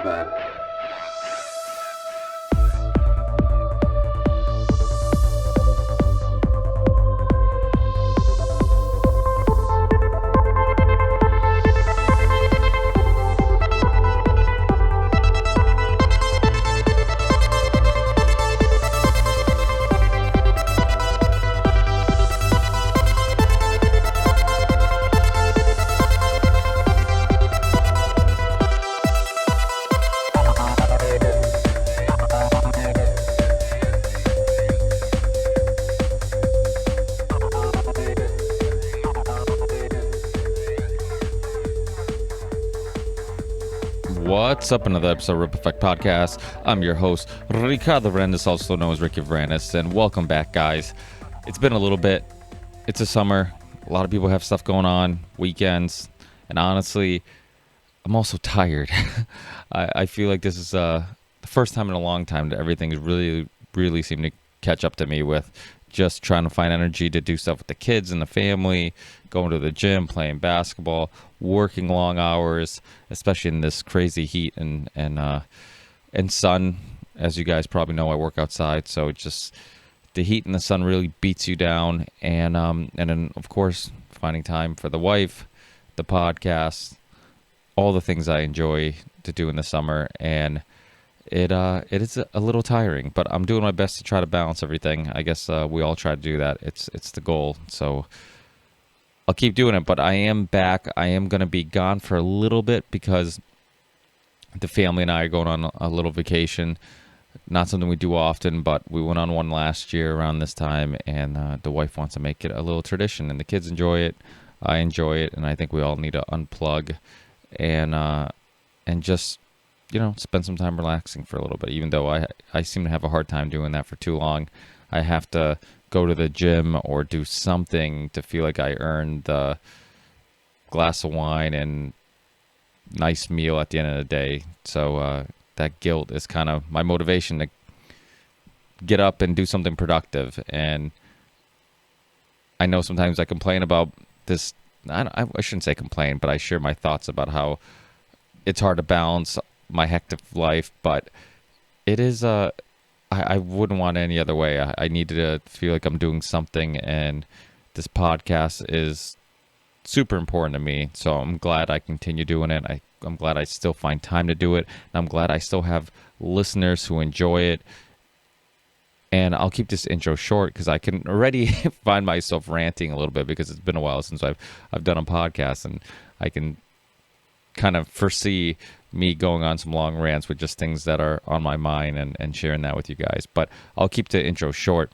bad. What's up? Another episode of Rip Effect Podcast. I'm your host, Ricardo Varandas, also known as Ricky Varandas, and welcome back, guys. It's been a little bit. It's a summer. A lot of people have stuff going on, weekends, and honestly, I'm also tired. I feel like this is the first time in a long time that everything is really seemed to catch up to me with just trying to find energy to do stuff with the kids and the family, going to the gym, playing basketball, working long hours, especially in this crazy heat and sun. As you guys probably know, I work outside, so just the heat and the sun really beats you down. And then of course finding time for the wife, the podcast, all the things I enjoy to do in the summer, and it is a little tiring, but I'm doing my best to try to balance everything. I guess we all try to do that. It's the goal. So I'll keep doing it, but I am back. I am going to be gone for a little bit because the family and I are going on a little vacation. Not something we do often, but we went on one last year around this time, and the wife wants to make it a little tradition, and the kids enjoy it. I enjoy it, and I think we all need to unplug and just, spend some time relaxing for a little bit, even though I seem to have a hard time doing that for too long. I have to go to the gym or do something to feel like I earned the glass of wine and nice meal at the end of the day. So that guilt is kind of my motivation to get up and do something productive. And I know sometimes I complain about this. I shouldn't say complain, but I share my thoughts about how it's hard to balance my hectic life, but it is I wouldn't want it any other way. I needed to feel like I'm doing something, and this podcast is super important to me, so I'm glad I continue doing it. I'm glad I still find time to do it, and I'm glad I still have listeners who enjoy it. And I'll keep this intro short because I can already find myself ranting a little bit because it's been a while since I've done a podcast, and I can kind of foresee me going on some long rants with just things that are on my mind and sharing that with you guys. But I'll keep the intro short.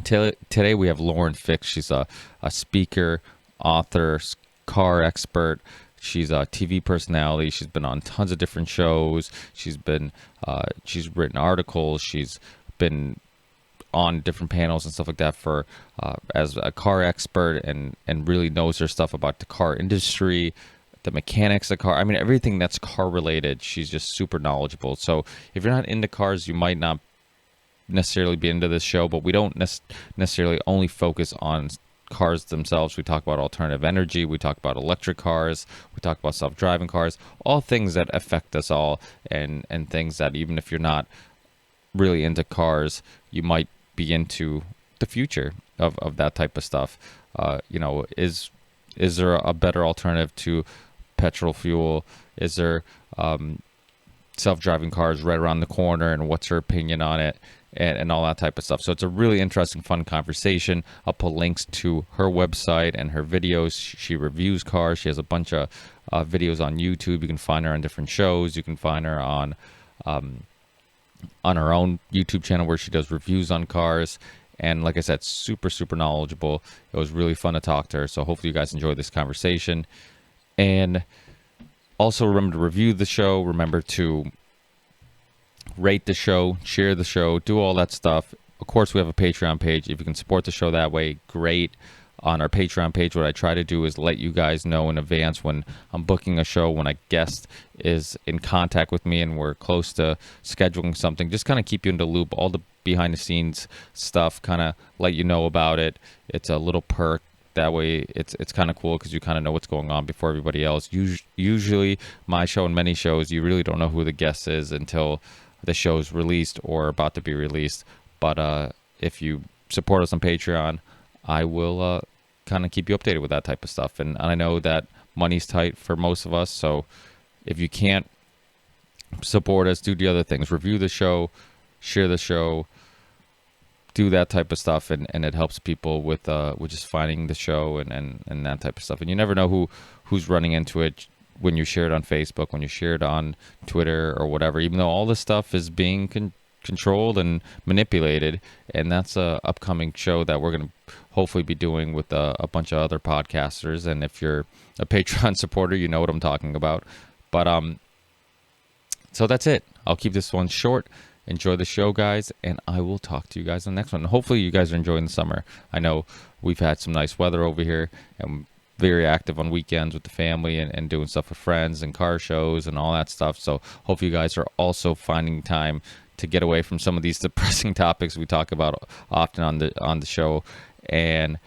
Today we have Lauren Fix. She's a speaker, author, car expert. She's a TV personality. She's been on tons of different shows. She's written articles. She's been on different panels and stuff like that for as a car expert, and really knows her stuff about the car industry, the mechanics of car. I mean, everything that's car related. She's just super knowledgeable. So if you're not into cars, you might not necessarily be into this show, but we don't necessarily only focus on cars themselves. We talk about alternative energy. We talk about electric cars. We talk about self-driving cars, all things that affect us all, and things that even if you're not really into cars, you might be into the future of that type of stuff. Is there a better alternative to petrol fuel? Is there self-driving cars right around the corner, and what's her opinion on it, and all that type of stuff. So it's a really interesting, fun conversation. I'll put links to her website and her videos. She reviews cars. She has a bunch of videos on YouTube. You can find her on different shows. You can find her on her own YouTube channel where she does reviews on cars. And like I said, super knowledgeable. It was really fun to talk to her. So hopefully you guys enjoyed this conversation. And also remember to review the show. Remember to rate the show, share the show, do all that stuff. Of course, we have a Patreon page. If you can support the show that way, great. On our Patreon page, what I try to do is let you guys know in advance when I'm booking a show, when a guest is in contact with me and we're close to scheduling something. Just kind of keep you in the loop, all the behind the scenes stuff, kind of let you know about it. It's a little perk That way, it's kind of cool because you kind of know what's going on before everybody else. Usually, my show and many shows, you really don't know who the guest is until the show's released or about to be released. But if you support us on Patreon, I will kind of keep you updated with that type of stuff. And I know that money's tight for most of us, so if you can't support us, do the other things. Review the show, share the show, do that type of stuff, and it helps people with just finding the show and that type of stuff. And you never know who's running into it when you share it on Facebook, when you share it on Twitter or whatever, even though all this stuff is being controlled and manipulated. And that's a upcoming show that we're going to hopefully be doing with a bunch of other podcasters. And if you're a Patreon supporter, you know what I'm talking about. But so that's it. I'll keep this one short. Enjoy the show, guys, and I will talk to you guys on the next one. Hopefully you guys are enjoying the summer. I know we've had some nice weather over here, and very active on weekends with the family and doing stuff with friends and car shows and all that stuff. So hopefully you guys are also finding time to get away from some of these depressing topics we talk about often on the show, and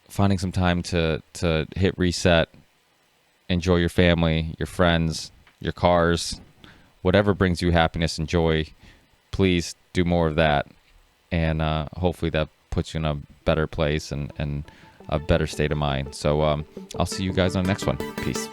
finding some time to hit reset, enjoy your family, your friends, your cars, whatever brings you happiness and joy. Please do more of that, and hopefully that puts you in a better place and a better state of mind. So I'll see you guys on the next one. Peace.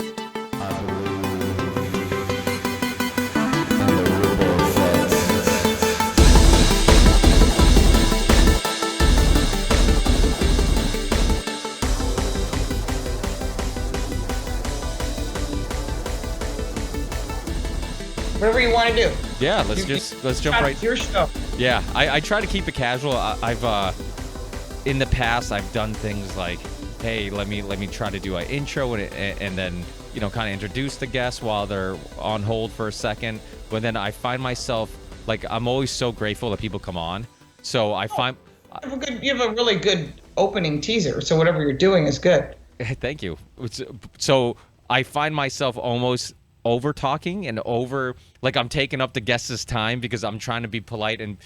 Whatever you want to do. Yeah, let's jump right. Your show. Yeah, I try to keep it casual. I've in the past I've done things like, hey, let me try to do an intro and then kind of introduce the guests while they're on hold for a second. But then I find myself like I'm always so grateful that people come on. So I find you have a really good opening teaser. So whatever you're doing is good. Thank you. So I find myself almost over talking and like I'm taking up the guest's time because I'm trying to be polite and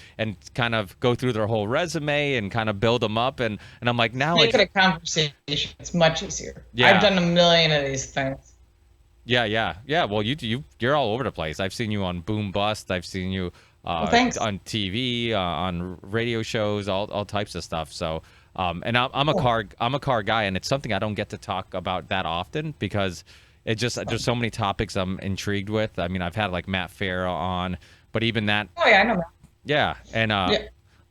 kind of go through their whole resume and kind of build them up, and I'm like, now make it a conversation. It's much easier. Yeah. I've done a million of these things. Yeah. Well, you're all over the place. I've seen you on Boom Bust. I've seen you on TV, on radio shows, all types of stuff. So and I'm a car guy, and it's something I don't get to talk about that often because there's so many topics I'm intrigued with. I mean, I've had like Matt Farah on, but even that. Oh yeah, I know that. Yeah, and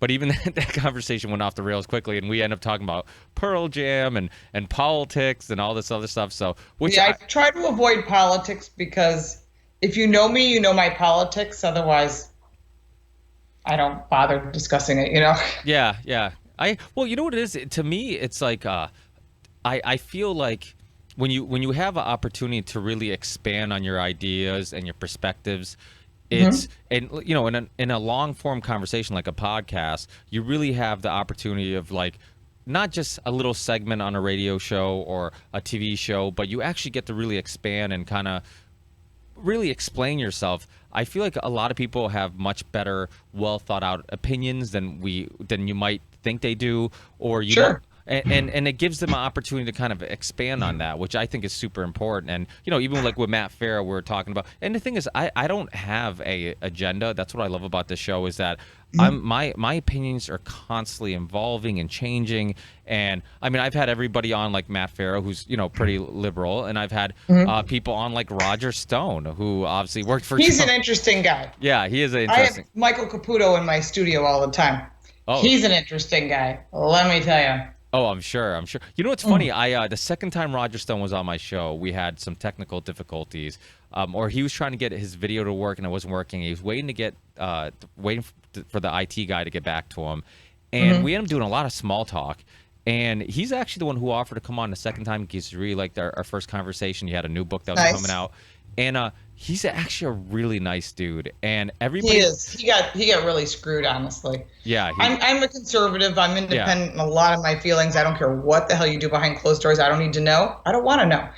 but even that conversation went off the rails quickly, and we end up talking about Pearl Jam and politics and all this other stuff. So, I try to avoid politics because if you know me, you know my politics. Otherwise, I don't bother discussing it. Yeah. Well, you know what it is? To me, it's like I feel like. When you have an opportunity to really expand on your ideas and your perspectives, it's and in a long form conversation like a podcast, you really have the opportunity of like not just a little segment on a radio show or a TV show, but you actually get to really expand and kind of really explain yourself. I feel like a lot of people have much better, well thought out opinions than you might think they do, or you sure. And it gives them an opportunity to kind of expand on that, which I think is super important. And, even like with Matt Farah, we're talking about. And the thing is, I don't have a agenda. That's what I love about this show is that my opinions are constantly evolving and changing. And, I mean, I've had everybody on like Matt Farah, who's, pretty liberal. And I've had people on like Roger Stone, who obviously worked for He's an interesting guy. Yeah, he is an interesting. I have Michael Caputo in my studio all the time. Oh. He's an interesting guy. Let me tell you. Oh, I'm sure. You know what's funny? The second time Roger Stone was on my show, we had some technical difficulties, or he was trying to get his video to work and it wasn't working. He was waiting for the IT guy to get back to him, and we ended up doing a lot of small talk. And he's actually the one who offered to come on the second time because he really liked our first conversation. He had a new book that was coming out, and he's actually a really nice dude. And everybody he is. He got really screwed, honestly. Yeah, I'm a conservative. I'm independent in a lot of my feelings. I don't care what the hell you do behind closed doors. I don't need to know. I don't want to know.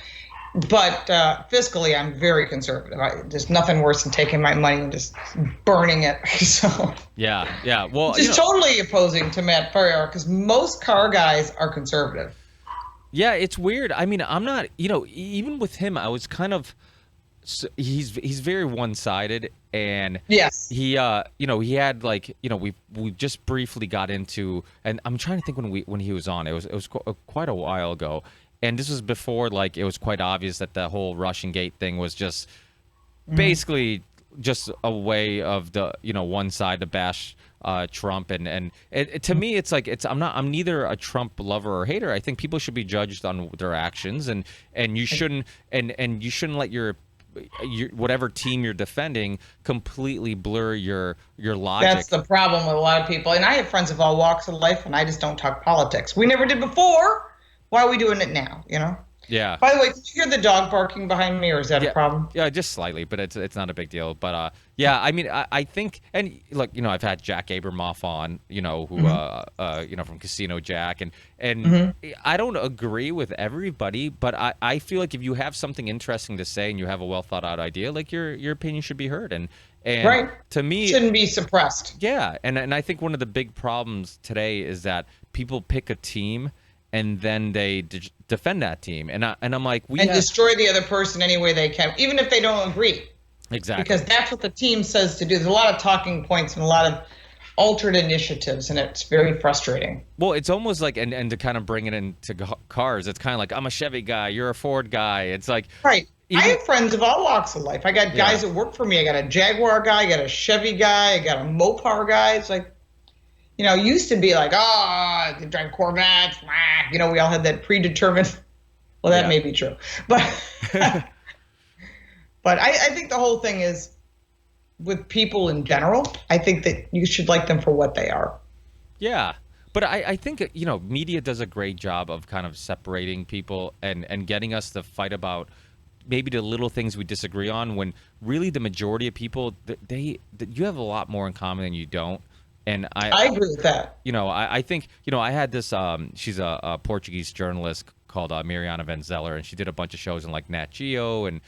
But fiscally, I'm very conservative. There's nothing worse than taking my money and just burning it. So yeah. Well, just totally opposing to Matt Farah because most car guys are conservative. Yeah, it's weird. I mean, I'm not, even with him, I was kind of, he's very one-sided, and Yes. he had like, we just briefly got into, and I'm trying to think when he was on. It was quite a while ago, and this was before like it was quite obvious that the whole Russian Gate thing was just basically just a way of the one side to bash Trump, and to me it's I'm neither a Trump lover or hater. I think people should be judged on their actions, and you shouldn't and you shouldn't let your whatever team you're defending completely blur your logic. That's the problem with a lot of people. And I have friends of all walks of life, and I just don't talk politics. We never did before. Why are we doing it now? Yeah. By the way, did you hear the dog barking behind me, or is that a problem? Yeah, just slightly, but it's not a big deal. But yeah, I mean, I think, and look, I've had Jack Abramoff on, who from Casino Jack, and I don't agree with everybody, but I feel like if you have something interesting to say and you have a well thought out idea, like your opinion should be heard, and right. To me, shouldn't be suppressed. Yeah, and I think one of the big problems today is that people pick a team and then they defend that team, and I'm like, destroy the other person any way they can, even if they don't agree. Exactly. Because that's what the team says to do. There's a lot of talking points and a lot of altered initiatives, and it's very frustrating. Well, it's almost like, and to kind of bring it into cars, it's kind of like, I'm a Chevy guy, you're a Ford guy. It's like, right. I have friends of all walks of life. I got guys that work for me. I got a Jaguar guy, I got a Chevy guy, I got a Mopar guy. It's like, used to be like, they drive Corvettes. We all had that predetermined. Well, that may be true. But but I think the whole thing is, with people in general, I think that you should like them for what they are. Yeah. But I think, media does a great job of kind of separating people and getting us to fight about maybe the little things we disagree on, when really the majority of people, you have a lot more in common than you don't. And I agree with that. I think, I had this, she's a Portuguese journalist called Mariana Van Zeller, and she did a bunch of shows in like Nat Geo and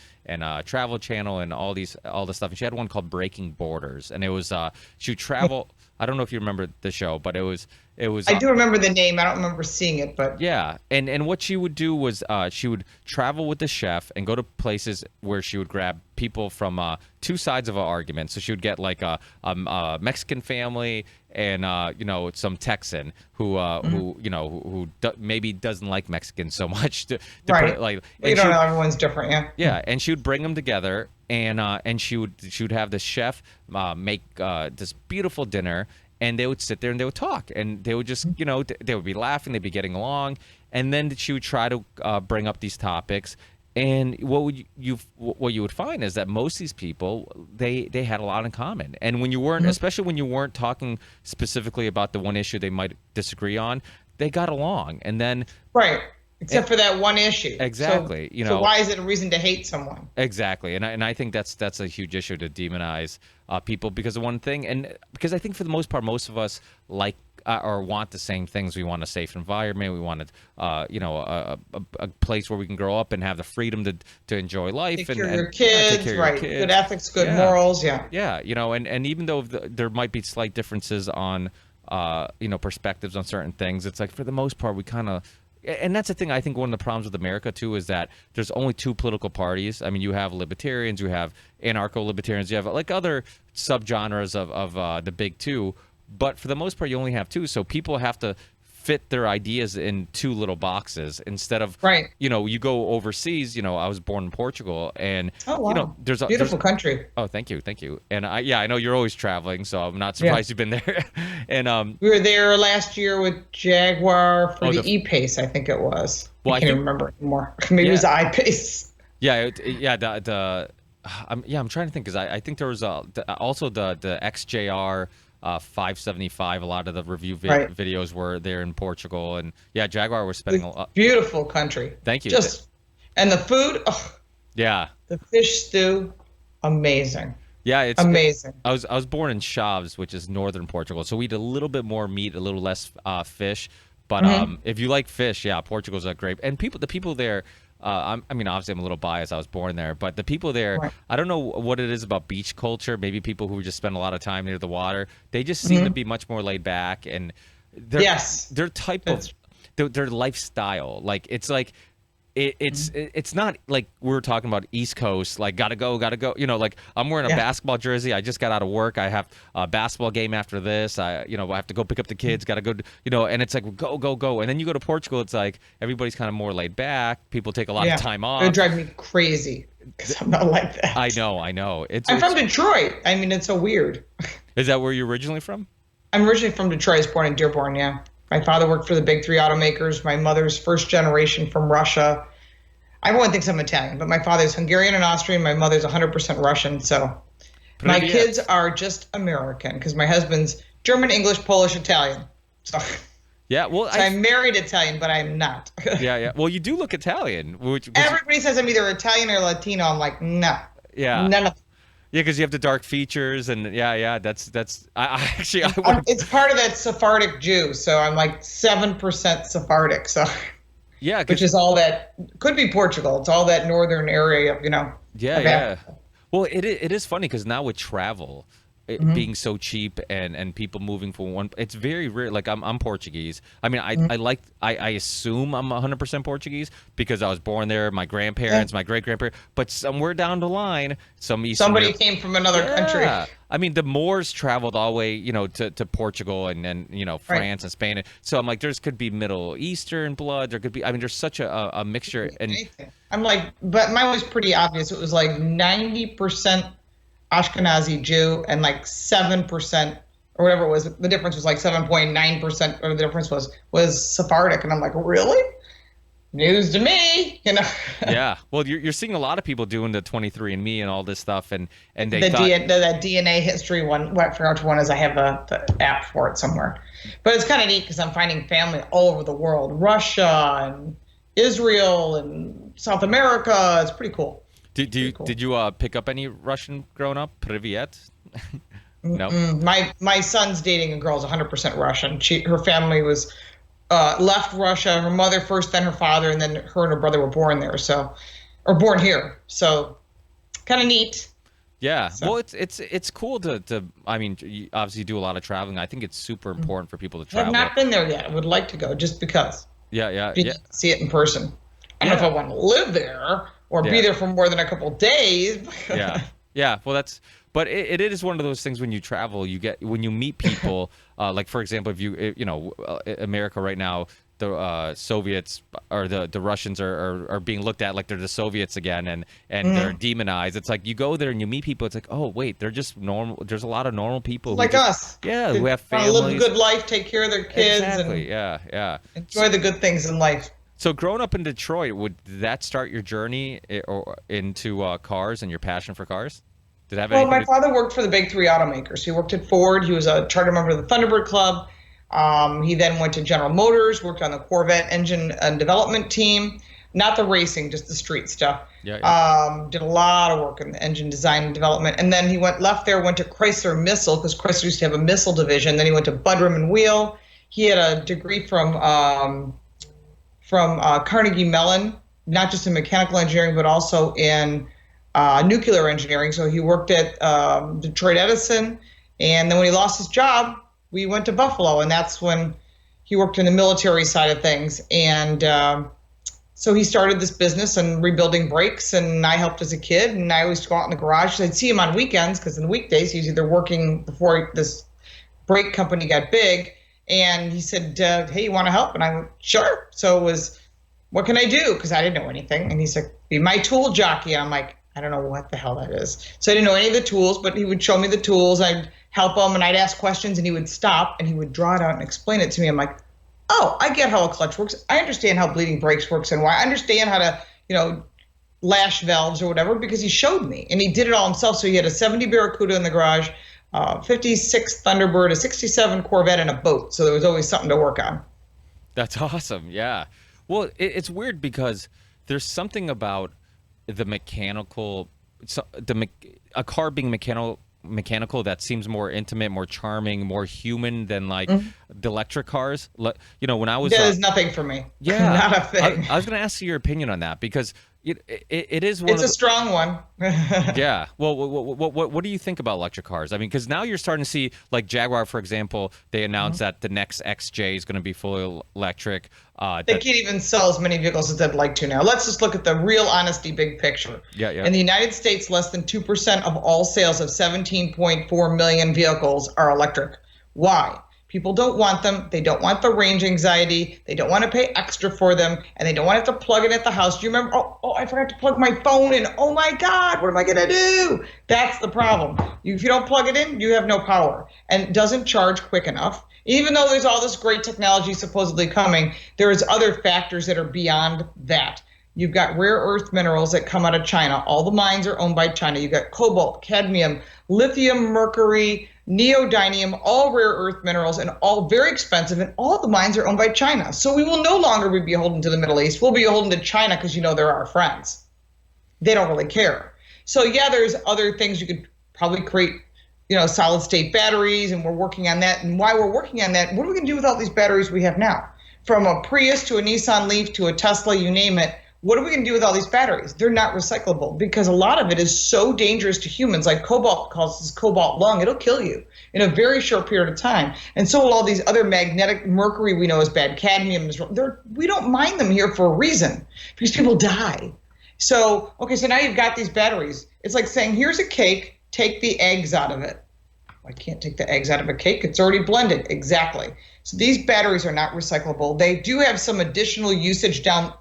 Travel Channel and all this stuff. And she had one called Breaking Borders, and it was she would travel. I don't know if you remember the show, but it was. I do remember the name. I don't remember seeing it, but yeah. And what she would do was she would travel with the chef and go to places where she would grab people from two sides of an argument. So she would get like a Mexican family and some Texan who maybe doesn't like Mexicans so much. To right. Put it like, you don't know, everyone's different. Yeah. Yeah, and she would bring them together, and she would have the chef make this beautiful dinner. And they would sit there and they would talk, and they would just, they would be laughing, they'd be getting along, and then she would try to bring up these topics. And what you would find is that most of these people, they had a lot in common. And when you weren't, especially when you weren't talking specifically about the one issue they might disagree on, they got along. And then right. Except for that one issue. Exactly. So why is it a reason to hate someone? Exactly. And I think that's a huge issue, to demonize people because of one thing. And because I think for the most part, most of us like or want the same things. We want a safe environment. We want a place where we can grow up and have the freedom to enjoy life. Take care of your kids, right. Good ethics, good morals, yeah. Yeah, and even though there might be slight differences on, perspectives on certain things, it's like for the most part, we kind of... And that's the thing. I think one of the problems with America, too, is that there's only two political parties. I mean, you have libertarians, you have anarcho-libertarians, you have like other subgenres of the big two. But for the most part, you only have two. So people have to fit their ideas in two little boxes instead of, right. You go overseas. I was born in Portugal, and there's a beautiful country. Oh, thank you. And I know you're always traveling, so I'm not surprised you've been there. And we were there last year with Jaguar for the E-Pace, I think it was. Well, I can't remember anymore. Maybe it was the I-Pace. Yeah, I'm trying to think, because I think there was also the XJR. 575. A lot of the review videos were there in Portugal, and Jaguar was spending a lot. Beautiful country. Thank you. And the food. Yeah. The fish stew, amazing. Yeah, it's amazing. I was born in Chaves, which is northern Portugal, so we eat a little bit more meat, a little less fish. But if you like fish, Portugal's a great. And the people there. Obviously I'm a little biased. I was born there, but the people there, I don't know what it is about beach culture. Maybe people who just spend a lot of time near the water, they just seem to be much more laid back, and their type of their lifestyle. Like it's like it's not like we were talking about East Coast, like gotta go. Like I'm wearing a basketball jersey. I just got out of work. I have a basketball game after this. I have to go pick up the kids. Gotta go. And it's like go. And then you go to Portugal. It's like everybody's kind of more laid back. People take a lot of time off. It would drive me crazy because I'm not like that. I know. I'm from Detroit. I mean, it's so weird. Is that where you're originally from? I'm originally from Detroit. I was born in Dearborn. Yeah. My father worked for the big three automakers. My mother's first generation from Russia. Everyone thinks I'm Italian, but my father's Hungarian and Austrian. My mother's 100% Russian. So my kids are just American because my husband's German, English, Polish, Italian. So yeah, well, I'm married Italian, but I'm not. Yeah. Well, you do look Italian. Everybody says I'm either Italian or Latino. I'm like, no. Yeah. None of them. Yeah, because you have the dark features, and that's. It's part of that Sephardic Jew, so I'm like 7% Sephardic. So yeah, which is all that could be Portugal. It's all that northern area of Yeah. Well, it is funny because now with travel. Being so cheap and people moving from one, it's very rare. Like I'm Portuguese. I mean, I assume I'm 100% Portuguese because I was born there. My grandparents, my great grandparents, but somewhere down the line, somebody came from another country. I mean, the Moors traveled all the way, to Portugal and France and Spain. So I'm like, there's could be Middle Eastern blood. There could be. I mean, there's such a mixture. And I'm like, but mine was pretty obvious. It was like 90%. Ashkenazi Jew and like 7% or whatever it was. The difference was like 7.9%, or the difference was Sephardic. And I'm like, really? News to me, Yeah. Well, you're seeing a lot of people doing the 23andMe and all this stuff, and they that DNA history one. What I forgot which one is. I have the app for it somewhere, but it's kind of neat because I'm finding family all over the world, Russia and Israel and South America. It's pretty cool. Did you pick up any Russian growing up? Privyet? No. My son's dating a girl who's 100% Russian. Her family was left Russia. Her mother first, then her father, and then her and her brother were born there. Or born here. So, kind of neat. Yeah. So. Well, it's cool to. I mean, you obviously do a lot of traveling. I think it's super important for people to travel. I've not been there yet. I would like to go just because. Yeah. See it in person. I don't know if I want to live there. Or be there for more than a couple of days. Yeah. Well, but it is one of those things when you travel, when you meet people, like for example, if America right now, the Soviets or the Russians are being looked at like they're the Soviets again, and they're demonized. It's like you go there and you meet people. It's like, oh wait, they're just normal. There's a lot of normal people like us. Yeah, who have families, live a good life, take care of their kids, exactly. Yeah. Enjoy the good things in life. So growing up in Detroit, would that start your journey into cars and your passion for cars? Well, my father worked for the big three automakers. He worked at Ford. He was a charter member of the Thunderbird Club. He then went to General Motors, worked on the Corvette engine and development team. Not the racing, just the street stuff. Yeah. Did a lot of work in the engine design and development. And then he left there, went to Chrysler Missile, because Chrysler used to have a missile division. Then he went to Budrum and Wheel. He had a degree from Carnegie Mellon, not just in mechanical engineering, but also in nuclear engineering. So he worked at Detroit Edison. And then when he lost his job, we went to Buffalo. And that's when he worked in the military side of things. And so he started this business and rebuilding brakes. And I helped as a kid. And I always go out in the garage. So I'd see him on weekends because in the weekdays, he was either working before this brake company got big. And he said, hey, you want to help? And I went, sure. So it was, what can I do? Because I didn't know anything. And he's like, be my tool jockey. And I'm like, I don't know what the hell that is. So I didn't know any of the tools, but he would show me the tools. I'd help him and I'd ask questions and he would stop and he would draw it out and explain it to me. I'm like, oh, I get how a clutch works. I understand how bleeding brakes works and why. I understand how to, lash valves or whatever because he showed me. And he did it all himself. So he had a 70 Barracuda in the garage, 56 Thunderbird, a 67 Corvette, and a boat. So there was always something to work on. That's awesome. Yeah. Well, it's weird because there's something about the mechanical, a car being mechanical that seems more intimate, more charming, more human than like the electric cars. When I was that is nothing for me. Yeah, not a thing. I was going to ask you your opinion on that because It is one It's of a strong one. yeah. Well, what do you think about electric cars? I mean, because now you're starting to see, like Jaguar, for example, they announced that the next XJ is going to be fully electric. They can't even sell as many vehicles as they'd like to now. Let's just look at the real honesty big picture. Yeah, yeah. In the United States, less than 2% of all sales of 17.4 million vehicles are electric. Why? People don't want them. They don't want the range anxiety. They don't want to pay extra for them. And they don't want to have to plug it at the house. Do you remember? Oh, I forgot to plug my phone in. Oh my God, what am I going to do? That's the problem. If you don't plug it in, you have no power. And it doesn't charge quick enough. Even though there's all this great technology supposedly coming, there is other factors that are beyond that. You've got rare earth minerals that come out of China. All the mines are owned by China. You've got cobalt, cadmium, lithium, mercury, neodymium, all rare earth minerals, and all very expensive, and all the mines are owned by China. So we will no longer be beholden to the Middle East. We'll be beholden to China because, they're our friends. They don't really care. So yeah, there's other things you could probably create, solid state batteries, and we're working on that. And while we're working on that, what are we going to do with all these batteries we have now? From a Prius to a Nissan Leaf to a Tesla, you name it. What are we going to do with all these batteries? They're not recyclable because a lot of it is so dangerous to humans. Like cobalt causes cobalt lung. It'll kill you in a very short period of time. And so will all these other magnetic mercury we know is bad. Cadmium is we don't mine them here for a reason because people die. So now you've got these batteries. It's like saying, here's a cake, take the eggs out of it. I can't take the eggs out of a cake. It's already blended. Exactly. So these batteries are not recyclable. They do have some additional usage down,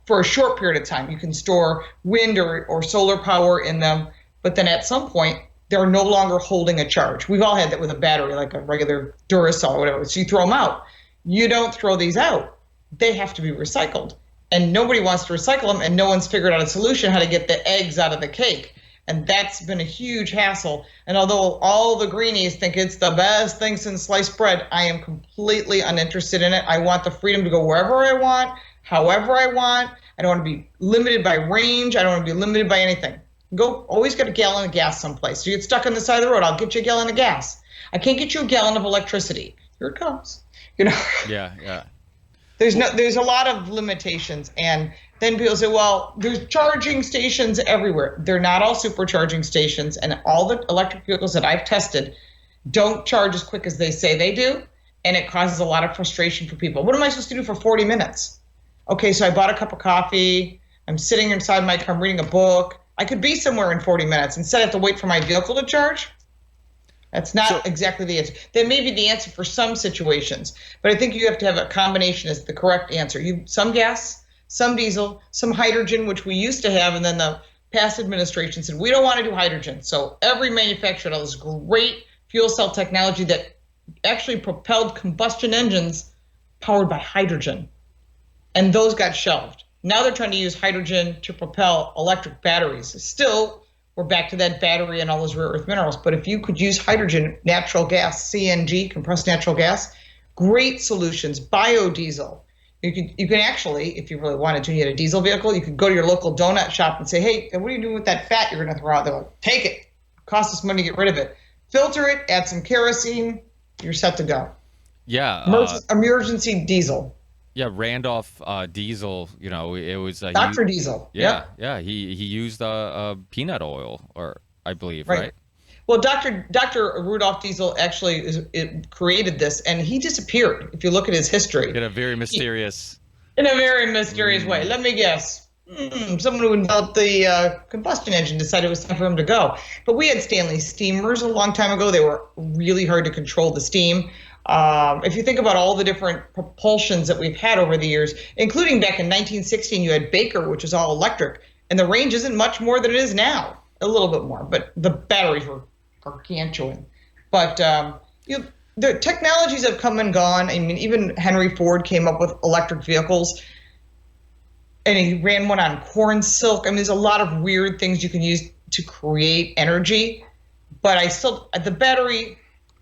for a short period of time. You can store wind or solar power in them, but then at some point, they're no longer holding a charge. We've all had that with a battery, like a regular Duracell or whatever. So you throw them out. You don't throw these out. They have to be recycled. And nobody wants to recycle them, and no one's figured out a solution how to get the eggs out of the cake. And that's been a huge hassle. And although all the greenies think it's the best thing since sliced bread, I am completely uninterested in it. I want the freedom to go wherever I want, however I want. I don't want to be limited by range. I don't want to be limited by anything. Always get a gallon of gas someplace. You get stuck on the side of the road, I'll get you a gallon of gas. I can't get you a gallon of electricity. Here it comes. Yeah. There's a lot of limitations, and then people say, well, there's charging stations everywhere. They're not all supercharging stations, and all the electric vehicles that I've tested don't charge as quick as they say they do, and it causes a lot of frustration for people. What am I supposed to do for 40 minutes? Okay, so I bought a cup of coffee. I'm sitting inside my car, I'm reading a book. I could be somewhere in 40 minutes. Instead, I have to wait for my vehicle to charge. That's not exactly the answer. That may be the answer for some situations, but I think you have to have a combination as the correct answer. Some gas, some diesel, some hydrogen, which we used to have, and then the past administration said, we don't want to do hydrogen. So every manufacturer had all this great fuel cell technology that actually propelled combustion engines powered by hydrogen, and those got shelved. Now they're trying to use hydrogen to propel electric batteries. Still, we're back to that battery and all those rare earth minerals. But if you could use hydrogen, natural gas, CNG, compressed natural gas, great solutions, biodiesel. You can actually, if you really wanted to, you had a diesel vehicle, you could go to your local donut shop and say, hey, what are you doing with that fat you're going to throw out? They're like, take it. Cost us money to get rid of it. Filter it, add some kerosene, you're set to go. Yeah. Emergency diesel. Yeah, Randolph Diesel, it was Dr. Diesel. Yeah, yeah. He used peanut oil, or I believe, right? Well, Dr. Rudolph Diesel actually created this, and he disappeared. If you look at his history, in a very mysterious way. Let me guess. Someone who developed the combustion engine decided it was time for him to go. But we had Stanley steamers a long time ago. They were really hard to control the steam. If you think about all the different propulsions that we've had over the years, including back in 1916, you had Baker, which was all electric, and the range isn't much more than it is now. A little bit more, but the batteries were gargantuan. But the technologies have come and gone. I mean, even Henry Ford came up with electric vehicles, and he ran one on corn silk. I mean, there's a lot of weird things you can use to create energy. But the battery,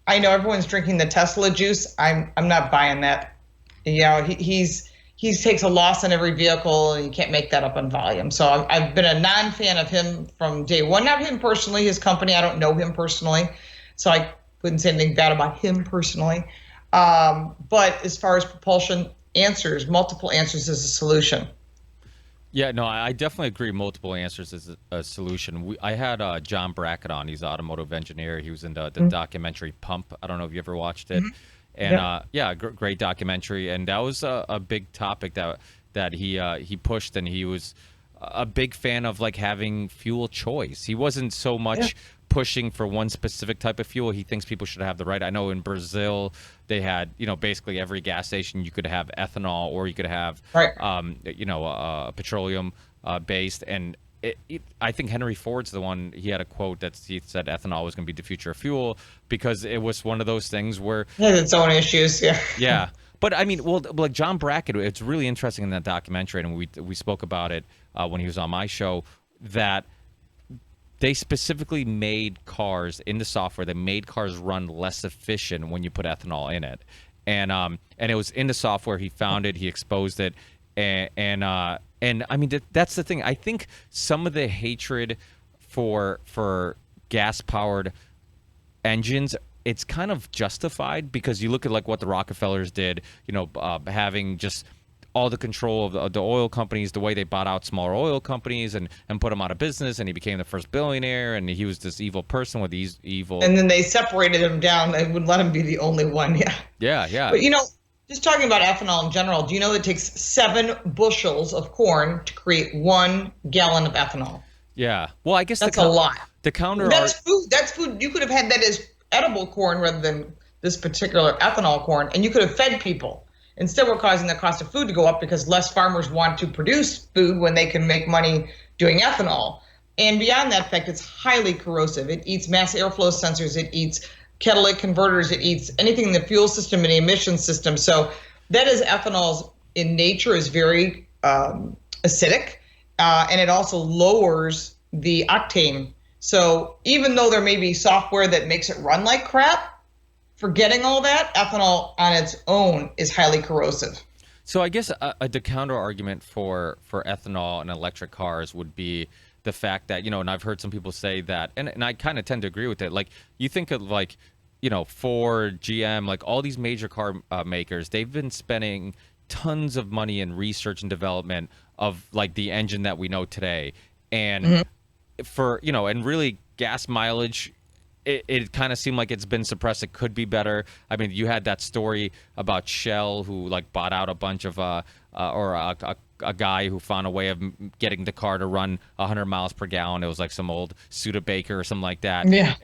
I know everyone's drinking the Tesla juice. I'm not buying that. He takes a loss on every vehicle, and you can't make that up on volume. So I've been a non-fan of him from day one. Not him personally, his company. I don't know him personally, so I wouldn't say anything bad about him personally. But as far as propulsion, multiple answers is a solution. Yeah, no, I definitely agree. Multiple answers is a solution. I had John Brackett on. He's an automotive engineer. He was in the documentary Pump. I don't know if you ever watched it. And Yeah. yeah, great documentary. And that was a big topic that he pushed, and he was a big fan of like having fuel choice. He wasn't so much pushing for one specific type of fuel. He thinks people should have the right. I know in Brazil they had, basically every gas station you could have ethanol or you could have, Right. petroleum based. And I think Henry Ford's the one. He had a quote that he said ethanol was going to be the future of fuel because it was one of those things where It has its own issues. Yeah. yeah. But I mean, well, like John Brackett, it's really interesting in that documentary, and we spoke about it when he was on my show, that they specifically made cars in the software. They made cars run less efficient when you put ethanol in it, and it was in the software. He found it, he exposed it, and I mean that's the thing. I think some of the hatred for gas powered engines, it's kind of justified because you look at like what the Rockefellers did, having just all the control of the oil companies, the way they bought out smaller oil companies and put them out of business, and he became the first billionaire, and he was this evil person with these evil. And then they separated him down. They wouldn't let him be the only one. Yeah. Yeah. But just talking about ethanol in general, do you know it takes 7 bushels of corn to create 1 gallon of ethanol? Yeah. Well, I guess that's a lot. The counter. That's food. That's food. You could have had that as edible corn rather than this particular ethanol corn, and you could have fed people. Instead, we're causing the cost of food to go up because less farmers want to produce food when they can make money doing ethanol. And beyond that fact, it's highly corrosive. It eats mass airflow sensors. It eats catalytic converters. It eats anything in the fuel system and the emission system. So that is ethanol's in nature is very acidic, and it also lowers the octane. So even though there may be software that makes it run like crap, forgetting all that, ethanol on its own is highly corrosive. So I guess the counter argument for ethanol and electric cars would be the fact that, and I've heard some people say that, and I kind of tend to agree with it. Like, you think of like, Ford, GM, like all these major car makers, they've been spending tons of money in research and development of like the engine that we know today. And for, and really gas mileage, it kind of seemed like it's been suppressed. It could be better. I mean, you had that story about Shell who like bought out a bunch of or a guy who found a way of getting the car to run 100 miles per gallon. It was like some old Studebaker or something like that. Yeah.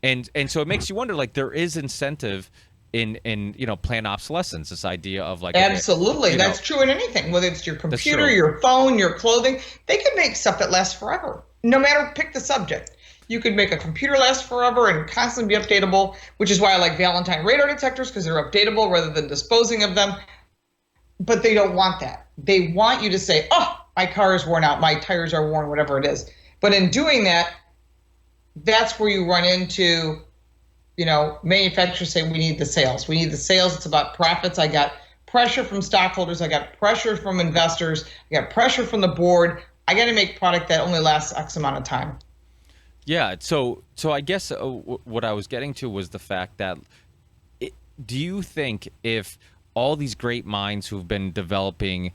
And so it makes you wonder, like, there is incentive in planned obsolescence, this idea of like, absolutely, that's true in anything, whether it's your computer, your phone, your clothing. They could make stuff that lasts forever, no matter, pick the subject. You could make a computer last forever and constantly be updatable, which is why I like Valentine radar detectors, because they're updatable rather than disposing of them. But they don't want that. They want you to say, oh, my car is worn out, my tires are worn, whatever it is. But in doing that, that's where you run into, manufacturers say we need the sales. We need the sales. It's about profits. I got pressure from stockholders. I got pressure from investors. I got pressure from the board. I got to make product that only lasts X amount of time. Yeah, so I guess what I was getting to was the fact that do you think if all these great minds who've been developing,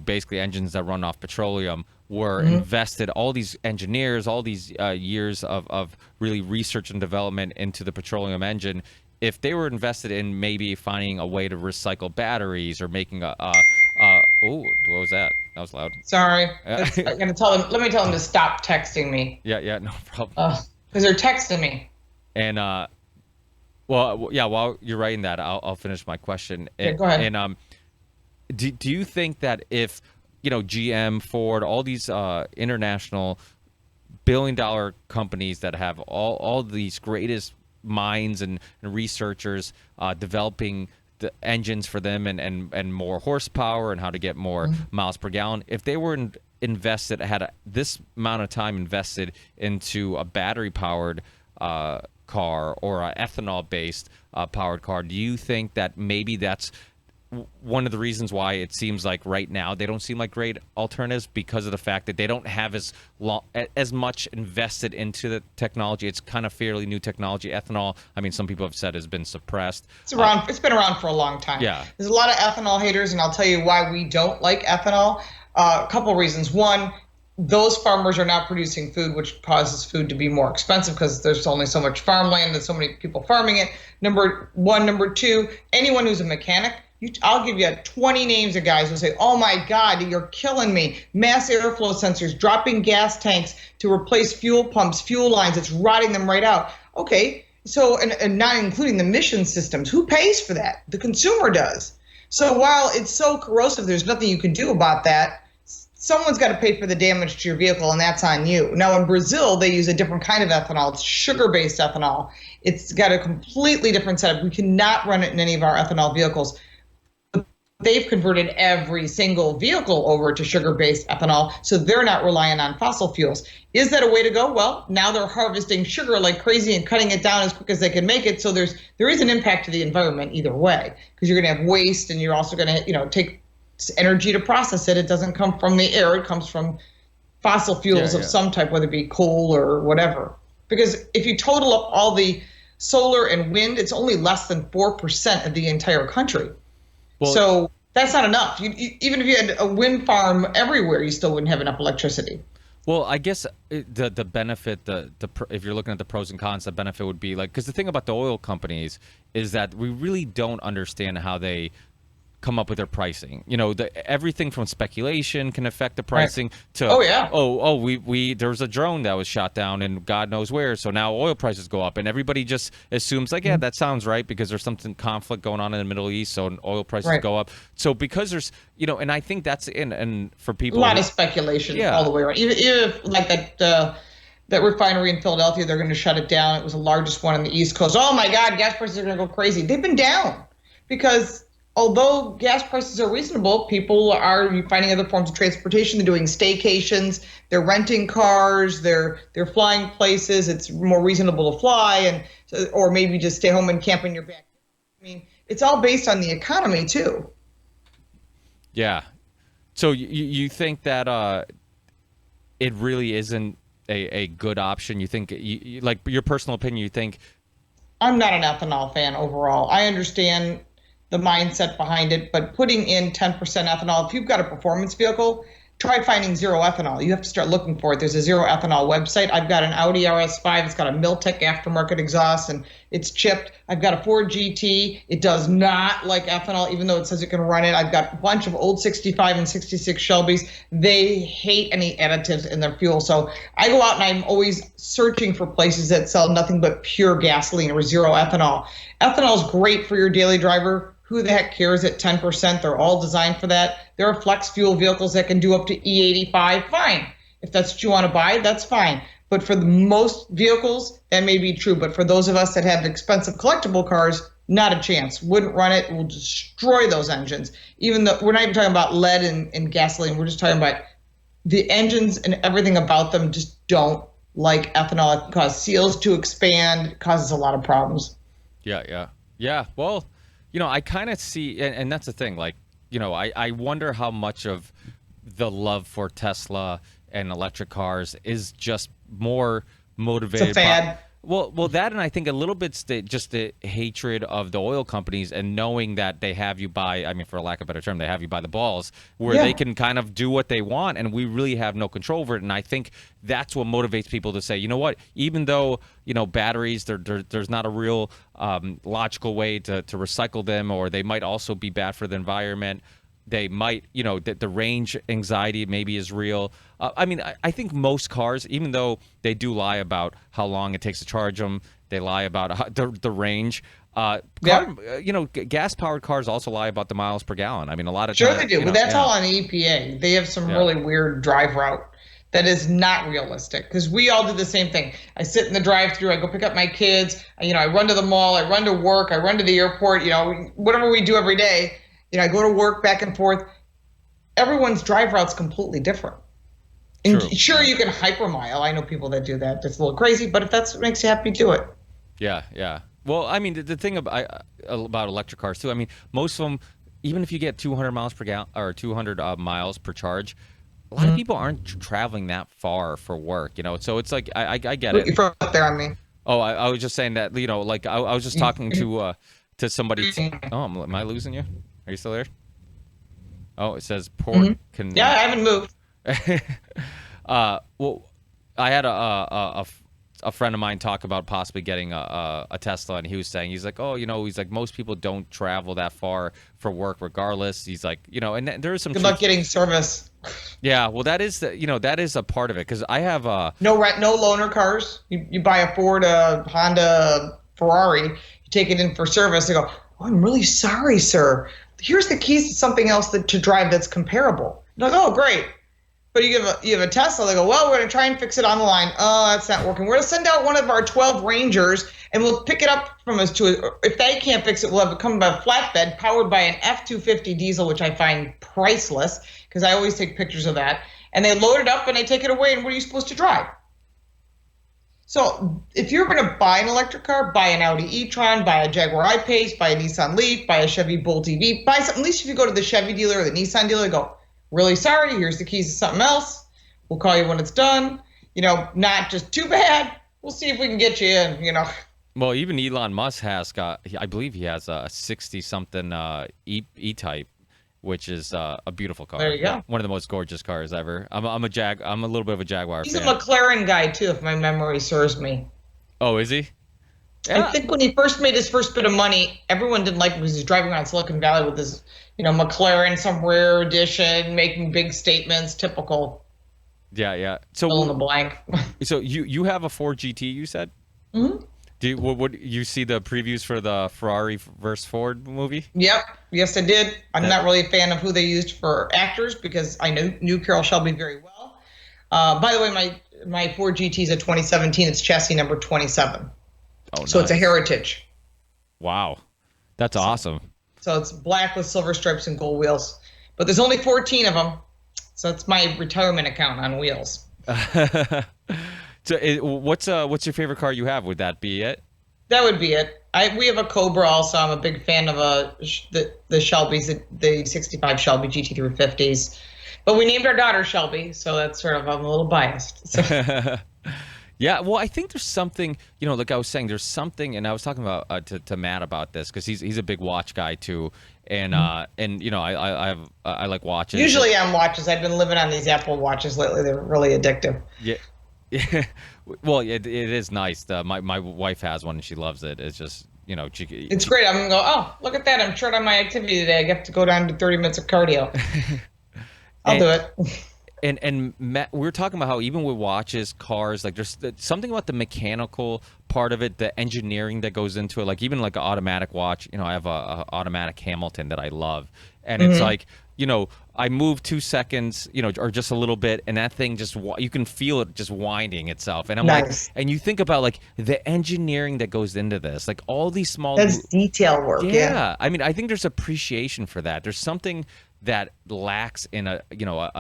basically engines that run off petroleum were invested, all these engineers, all these years of really research and development into the petroleum engine, if they were invested in maybe finding a way to recycle batteries or making oh, what was that? That was loud. Sorry. I'm going to tell them. Let me tell them to stop texting me. Yeah, no problem. Because they're texting me. And, well, yeah, while you're writing that, I'll finish my question. Yeah, go ahead. And do you think that if, GM, Ford, all these international billion-dollar companies that have all these greatest minds and researchers developing the engines for them and more horsepower and how to get more miles per gallon, if they were invested, had this amount of time invested into a battery powered car or an ethanol based powered car, do you think that maybe that's one of the reasons why it seems like right now they don't seem like great alternatives, because of the fact that they don't have as much invested into the technology? It's kind of fairly new technology. Ethanol, I mean, some people have said has been suppressed. It's been around for a long time. Yeah. There's a lot of ethanol haters, and I'll tell you why we don't like ethanol. A couple reasons. One, those farmers are not producing food, which causes food to be more expensive because there's only so much farmland and so many people farming it. Number one. Number two, anyone who's a mechanic, I'll give you 20 names of guys who say, oh my God, you're killing me. Mass airflow sensors, dropping gas tanks to replace fuel pumps, fuel lines, it's rotting them right out. Okay, so, and not including the mission systems. Who pays for that? The consumer does. So while it's so corrosive, there's nothing you can do about that. Someone's got to pay for the damage to your vehicle, and that's on you. Now, in Brazil, they use a different kind of ethanol. It's sugar-based ethanol. It's got a completely different setup. We cannot run it in any of our ethanol vehicles. They've converted every single vehicle over to sugar-based ethanol, so they're not relying on fossil fuels. Is that a way to go? Well, now they're harvesting sugar like crazy and cutting it down as quick as they can make it, so there is an impact to the environment either way, because you're going to have waste, and you're also going to take energy to process it. It doesn't come from the air. It comes from fossil fuels of some type, whether it be coal or whatever. Because if you total up all the solar and wind, it's only less than 4% of the entire country. Well, so that's not enough. Even if you had a wind farm everywhere, you still wouldn't have enough electricity. Well, I guess the benefit, if you're looking at the pros and cons, the benefit would be because the thing about the oil companies is that we really don't understand how they come up with their pricing. Everything from speculation can affect the pricing to there was a drone that was shot down and God knows where, so now oil prices go up, and everybody just assumes that sounds right because there's something conflict going on in the Middle East, so oil prices go up. So because there's and I think that's and for people a lot of speculation all the way around. Even if like that refinery in Philadelphia, they're going to shut it down. It was the largest one on the East Coast. Oh my God, gas prices are going to go crazy. They've been down because although gas prices are reasonable, people are finding other forms of transportation. They're doing staycations, they're renting cars, they're flying places. It's more reasonable to fly, or maybe just stay home and camp in your backyard. I mean, it's all based on the economy too. Yeah. So you think that it really isn't a good option? You think, like your personal opinion, you think? I'm not an ethanol fan overall. I understand the mindset behind it, but putting in 10% ethanol, if you've got a performance vehicle, try finding zero ethanol. You have to start looking for it. There's a zero ethanol website. I've got an Audi RS5. It's got a Miltech aftermarket exhaust, and it's chipped. I've got a Ford GT. It does not like ethanol, even though it says it can run it. I've got a bunch of old 65 and 66 Shelbys. They hate any additives in their fuel. So I go out and I'm always searching for places that sell nothing but pure gasoline or zero ethanol. Ethanol is great for your daily driver. Who the heck cares at 10%? They're all designed for that. There are flex fuel vehicles that can do up to E85. Fine. If that's what you want to buy, that's fine. But for the most vehicles, that may be true. But for those of us that have expensive collectible cars, not a chance. Wouldn't run it. Will destroy those engines. Even though we're not even talking about lead and gasoline. We're just talking about the engines and everything about them just don't like ethanol. It can cause seals to expand. It causes a lot of problems. Yeah. Well, I kind of see, and that's the thing, I wonder how much of the love for Tesla and electric cars is just more motivated. It's a fad. Well, that, and I think a little bit just the hatred of the oil companies and knowing that they have you by, I mean, for a lack of a better term, they have you by the balls, where they can kind of do what they want, and we really have no control over it. And I think that's what motivates people to say, you know what, even though, batteries, there's not a real logical way to recycle them, or they might also be bad for the environment. They might, the range anxiety maybe is real. I think most cars, even though they do lie about how long it takes to charge them, they lie about the range. Gas-powered cars also lie about the miles per gallon. I mean, a lot of times. They do, but that's all on the EPA. They have some really weird drive route that is not realistic, because we all do the same thing. I sit in the drive-thru, I go pick up my kids, I run to the mall, I run to work, I run to the airport, whatever we do every day. I go to work back and forth. Everyone's drive route's completely different. And sure, you can hypermile. I know people that do that. That's a little crazy, but if that's what makes you happy, do it. Yeah. Well, I mean, the thing about electric cars too. I mean, most of them, even if you get 200 miles per gallon or 200 miles per charge, a lot of people aren't traveling that far for work. So it's like I get it. You throw it there on me. Oh, I was just saying that. I was just talking to somebody. Oh, am I losing you? Are you still there? Oh, it says port can. Yeah, I haven't moved. Well, I had a friend of mine talk about possibly getting a Tesla, and he was saying, he's like, oh, he's like, most people don't travel that far for work regardless. He's like, and there is some Good luck getting service. Yeah, well, that is that is a part of it, because I have no loaner cars. You buy a Ford, a Honda, Ferrari, you take it in for service. They go, oh, I'm really sorry, sir. Here's the keys to something else to drive that's comparable. You're like, oh, great. But you have a Tesla. They go, well, we're going to try and fix it on the line. Oh, that's not working. We're going to send out one of our 12 Rangers, and we'll pick it up from us if they can't fix it, we'll have it come by a flatbed powered by an F-250 diesel, which I find priceless because I always take pictures of that. And they load it up and they take it away, and what are you supposed to drive? So if you're going to buy an electric car, buy an Audi e-tron, buy a Jaguar I-Pace, buy a Nissan Leaf, buy a Chevy Bolt EV, buy something. At least if you go to the Chevy dealer or the Nissan dealer, go, really sorry, here's the keys to something else. We'll call you when it's done. Not just too bad. We'll see if we can get you in, Well, even Elon Musk has got, I believe he has a 60-something E-Type, which is a beautiful car. There you go. One of the most gorgeous cars ever. I'm a little bit of a Jaguar He's fan. a McLaren guy, too, if my memory serves me. Oh, is he? Yeah. I think when he first made his first bit of money, everyone didn't like him because he was driving around Silicon Valley with his, McLaren, some rare edition, making big statements, typical. Yeah. So fill in the blank. So you have a Ford GT, you said? Mm-hmm. Do you see the previews for the Ferrari versus Ford movie? Yep. Yes, I did. I'm not really a fan of who they used for actors because I knew Carroll Shelby very well. By the way, my Ford GT is a 2017. It's chassis number 27. Oh, so nice. It's a heritage. Wow, that's awesome. So it's black with silver stripes and gold wheels. But there's only 14 of them. So it's my retirement account on wheels. So what's your favorite car you have? Would that be it? That would be it. We have a Cobra also. I'm a big fan of the Shelbys, the 65 Shelby GT350s. But we named our daughter Shelby, so that's sort of, I'm a little biased. So. Yeah, well, I think there's something, like I was saying, there's something, and I was talking about to Matt about this because he's a big watch guy too, and I like watches. Usually on watches. I've been living on these Apple watches lately. They're really addictive. Yeah. Well, it is nice. My wife has one and she loves it. It's just, it's great. I'm gonna go, oh, look at that. I'm short on my activity today. I get to go down to 30 minutes of cardio. I'll do it. And Matt, we were talking about how even with watches, cars, like there's something about the mechanical part of it, the engineering that goes into it. Like even like an automatic watch, I have a automatic Hamilton that I love, and it's like, I move 2 seconds, or just a little bit, and that thing just, you can feel it just winding itself. And I'm nice. like, and you think about like the engineering that goes into this, like all these small. That's detail work. Yeah. I mean, I think there's appreciation for that. There's something that lacks in a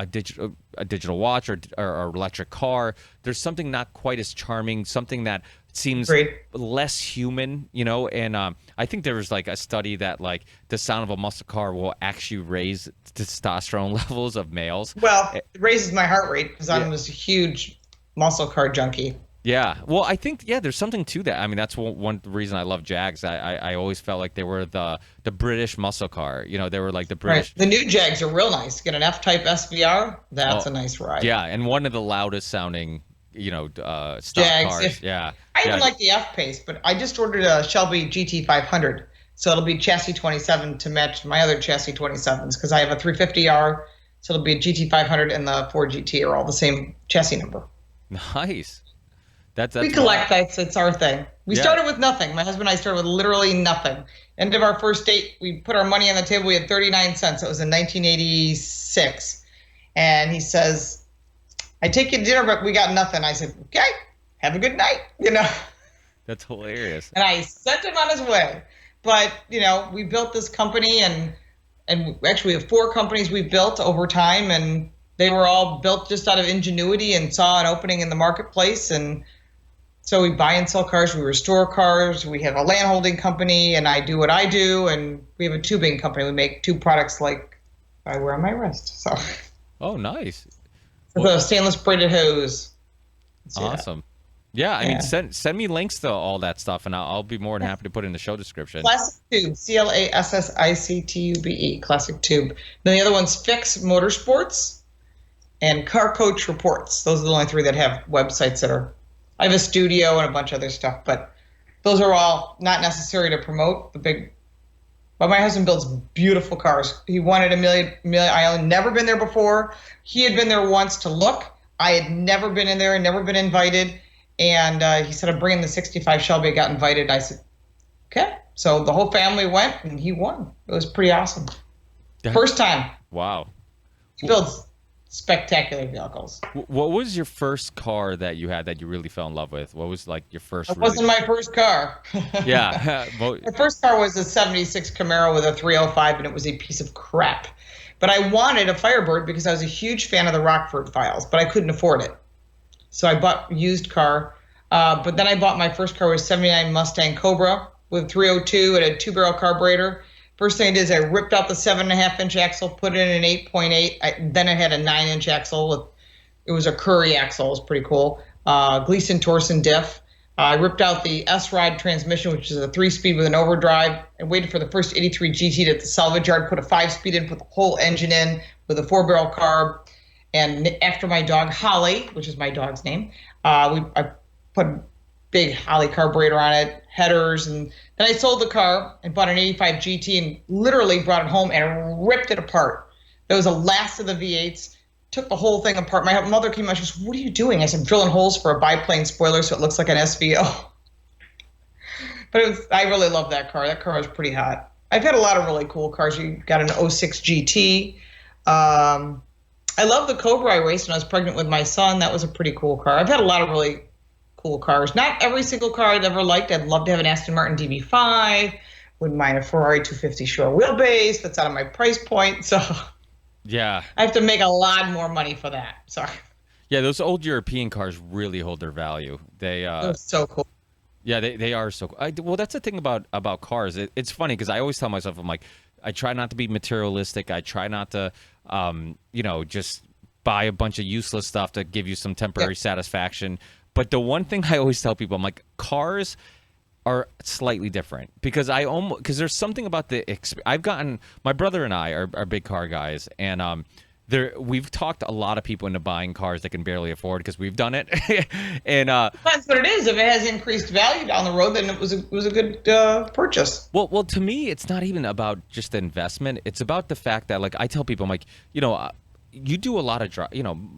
digital watch or electric car. There's something not quite as charming, something that seems less human, and I think there was like a study that like the sound of a muscle car will actually raise testosterone levels of males. Well, it raises my heart rate because I'm this huge muscle car junkie. Yeah, well, I think there's something to that. I mean, that's one reason I love Jags. I always felt like they were the British muscle car. They were like the British. Right. The new Jags are real nice. Get an F-Type SVR. That's a nice ride. Yeah, and one of the loudest sounding, stock Jags, cars. I even like the F-Pace, but I just ordered a Shelby GT500, so it'll be chassis 27 to match my other chassis 27s because I have a 350R, so it'll be a GT500 and the Ford GT are all the same chassis number. Nice. That's we collect. It's our thing. We started with nothing. My husband and I started with literally nothing. End of our first date, we put our money on the table. We had 39 cents. It was in 1986. And he says, I take you to dinner, but we got nothing. I said, okay, have a good night. That's hilarious. And I sent him on his way. But, we built this company and actually we have 4 companies we've built over time. And they were all built just out of ingenuity and saw an opening in the marketplace. And so we buy and sell cars, we restore cars, we have a land holding company, and I do what I do, and we have a tubing company. We make 2 products like I wear on my wrist. So. Oh, nice. The stainless braided hose. Awesome. Yeah, I mean, Yeah. send me links to all that stuff, and I'll be more than happy to put it in the show description. Classic Tube, ClassicTube, Classic Tube. Then the other one's Fix Motorsports and Car Coach Reports. Those are the only three that have websites that are. I have a studio and a bunch of other stuff, but those are all not necessary to promote the big. But my husband builds beautiful cars. He wanted Amelia Island, never been there before. He had been there once to look. I had never been in there, never been invited. And he said, I'm bringing the 65 Shelby. I got invited. I said, okay. So the whole family went, and he won. It was pretty awesome. First time. Wow. He builds spectacular vehicles. What was your first car that you had that you really fell in love with? What was like your first? It wasn't my first car. Yeah. My first car was a 76 Camaro with a 305, and it was a piece of crap. But I wanted a Firebird because I was a huge fan of the Rockford Files, but I couldn't afford it. So I bought a used car. But then I bought my first car was 79 Mustang Cobra with 302 and a 2-barrel carburetor. First thing I did is I ripped out the 7.5-inch axle, put it in an 8.8. Then it had a 9-inch axle. It was a Curry axle. It was pretty cool. Gleason Torsen diff. I ripped out the S-Rod transmission, which is a 3-speed with an overdrive. I waited for the first 83 GT at the salvage yard, put a 5-speed in, put the whole engine in with a 4-barrel carb. And after my dog, Holly, which is my dog's name, I put a big Holly carburetor on it, headers, and then I sold the car and bought an 85 GT and literally brought it home and ripped it apart. That was the last of the V8s. Took the whole thing apart. My mother came out, she goes, what are you doing? I said, drilling holes for a biplane spoiler so it looks like an SVO. But I really love that car. That car was pretty hot. I've had a lot of really cool cars. You got an '06 GT. I love the Cobra I raced when I was pregnant with my son. That was a pretty cool car. I've had a lot of really cool cars. Not every single car I'd ever liked. I'd love to have an Aston Martin DB5. Wouldn't mind a Ferrari 250 short wheelbase. That's out of my price point. So yeah, I have to make a lot more money for that. Sorry. Yeah, those old European cars really hold their value. They're so cool. Yeah, they are so cool. Well, that's the thing about cars. It's funny because I always tell myself, I'm like, I try not to be materialistic. I try not to, just buy a bunch of useless stuff to give you some temporary satisfaction. But the one thing I always tell people, I'm like, cars are slightly different because there's something about I've gotten, my brother and I are big car guys, and we've talked a lot of people into buying cars they can barely afford because we've done it. And that's what it is. If it has increased value down the road, then it was a good purchase. Well, to me, it's not even about just the investment. It's about the fact that, like, I tell people, I'm like, you do a lot of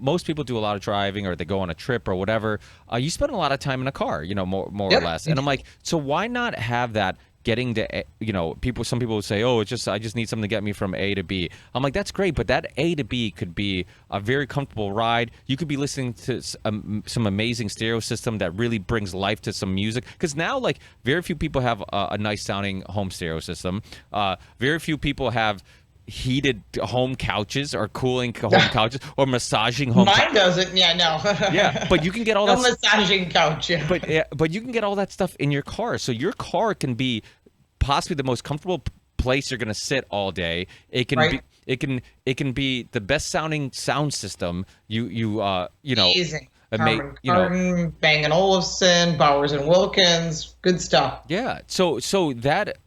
most people do a lot of driving, or they go on a trip or whatever. You spend a lot of time in a car, more or less. And I'm like, so why not have that? Getting to, some people would say, oh, I just need something to get me from A to B. I'm like, that's great, but that A to B could be a very comfortable ride. You could be listening to some amazing stereo system that really brings life to some music. Because now, like, very few people have a nice sounding home stereo system. Very few people have heated home couches or cooling home couches or massaging home Mine doesn't. Yeah, no. Yeah, but you can get all no that massaging couch. Yeah. But you can get all that stuff in your car. So your car can be possibly the most comfortable place you're going to sit all day. It can be it can be the best sounding sound system. Amazing. Carden, Bang & Olufsen, Bowers & Wilkins, good stuff. Yeah. So that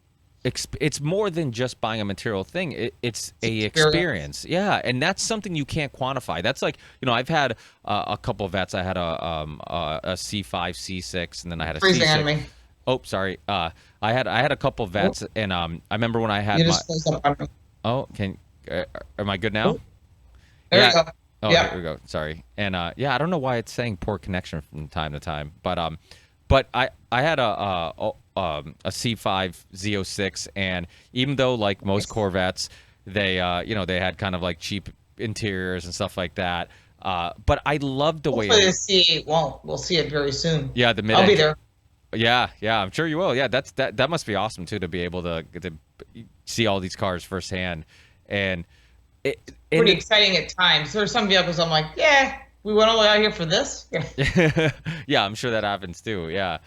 it's more than just buying a material thing. It's a experience. Yeah, and that's something you can't quantify. That's like, I've had a couple of vets. I had a C5, C6, and then I had a C6. On me. Oh, sorry. I had a couple of vets, and I remember when I had am I good now? There you go. Oh, yeah. There we go. Sorry. And I don't know why it's saying poor connection from time to time, but I had a C5 Z06, and even though, like most Corvettes, they they had kind of like cheap interiors and stuff like that, but I loved the way. Hopefully the C8 won't. We'll see it very soon. Yeah, the mid. I'll be there. Yeah, I'm sure you will. Yeah, that must be awesome too, to be able to see all these cars firsthand, and pretty exciting at times. There's some vehicles I'm like, yeah, we went all the way out here for this. Yeah, I'm sure that happens too. Yeah,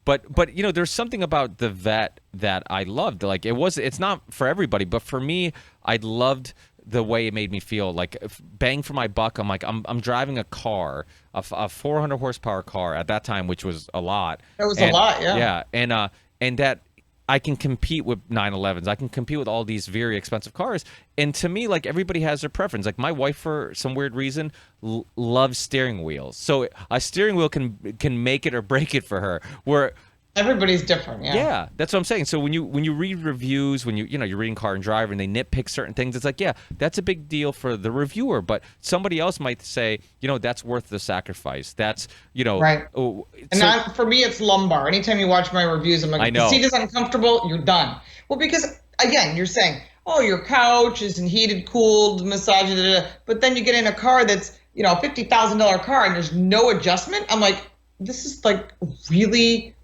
but there's something about the vet that I loved. Like it's not for everybody, but for me, I loved the way it made me feel. Like bang for my buck. I'm like I'm driving a car, a 400 horsepower car at that time, which was a lot. That was a lot, yeah. Yeah, and that I can compete with 911s. I can compete with all these very expensive cars. And to me, like, everybody has their preference. Like, my wife, for some weird reason, loves steering wheels. So a steering wheel can make it or break it for her. Where everybody's different, yeah. Yeah, that's what I'm saying. So when you read reviews, when you're reading Car and Driver and they nitpick certain things, it's like, yeah, that's a big deal for the reviewer, but somebody else might say, that's worth the sacrifice. That's, right. And for me, it's lumbar. Anytime you watch my reviews, I'm like, I know. The seat is uncomfortable, you're done. Well, because again, you're saying, oh, your couch isn't heated, cooled, massaged, but then you get in a car that's, a $50,000 car and there's no adjustment. I'm like, this is like really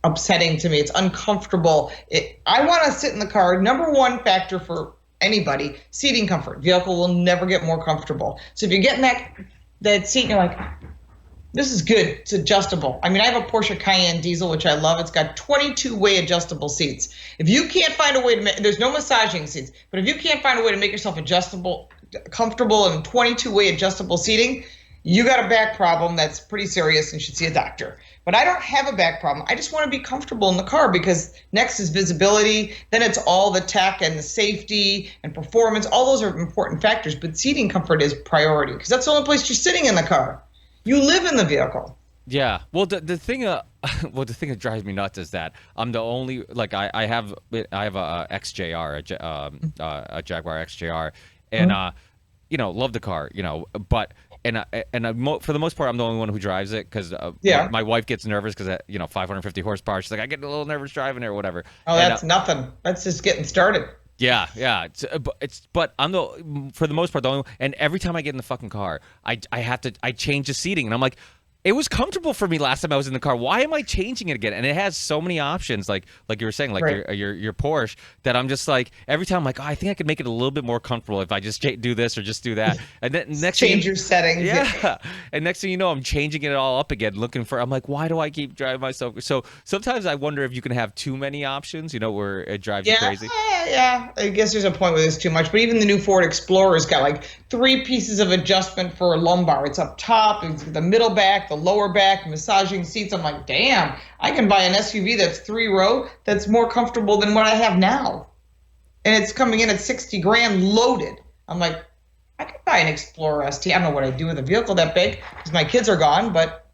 upsetting to me. It's uncomfortable. I want to sit in the car. Number one factor for anybody, seating comfort. Vehicle will never get more comfortable. So if you get in that seat and you're like, this is good, it's adjustable. I mean, I have a Porsche Cayenne diesel, which I love. It's got 22-way adjustable seats. If you can't find a way to there's no massaging seats, but if you can't find a way to make yourself comfortable and 22-way adjustable seating, you got a back problem that's pretty serious and should see a doctor. But I don't have a back problem. I just want to be comfortable in the car, because next is visibility. Then it's all the tech and the safety and performance. All those are important factors, but seating comfort is priority, because that's the only place you're sitting in the car. You live in the vehicle. Yeah. Well, the thing that drives me nuts is that I'm the only, like, I have a XJR, a Jaguar XJR, and love the car, but. And for the most part, I'm the only one who drives it, because my wife gets nervous because 550 horsepower. She's like, I get a little nervous driving it or whatever. Oh, that's nothing. That's just getting started. Yeah. But I'm for the most part the only. And every time I get in the fucking car, I change the seating, and I'm like, it was comfortable for me last time I was in the car. Why am I changing it again? And it has so many options, like you were saying, like right. your Porsche, that I'm just like, every time I'm like, oh, I think I could make it a little bit more comfortable if I just do this or just do that. And then next change your settings. Yeah. And next thing you know, I'm changing it all up again, I'm like, why do I keep driving myself? So sometimes I wonder if you can have too many options, where it drives you crazy. Yeah. I guess there's a point where there's too much. But even the new Ford Explorer's got like 3 pieces of adjustment for a lumbar. It's up top, it's the middle back, the lower back, massaging seats. I'm like, damn, I can buy an SUV that's 3-row that's more comfortable than what I have now. And it's coming in at $60,000 loaded. I'm like, I could buy an Explorer ST. I don't know what I'd do with a vehicle that big because my kids are gone, but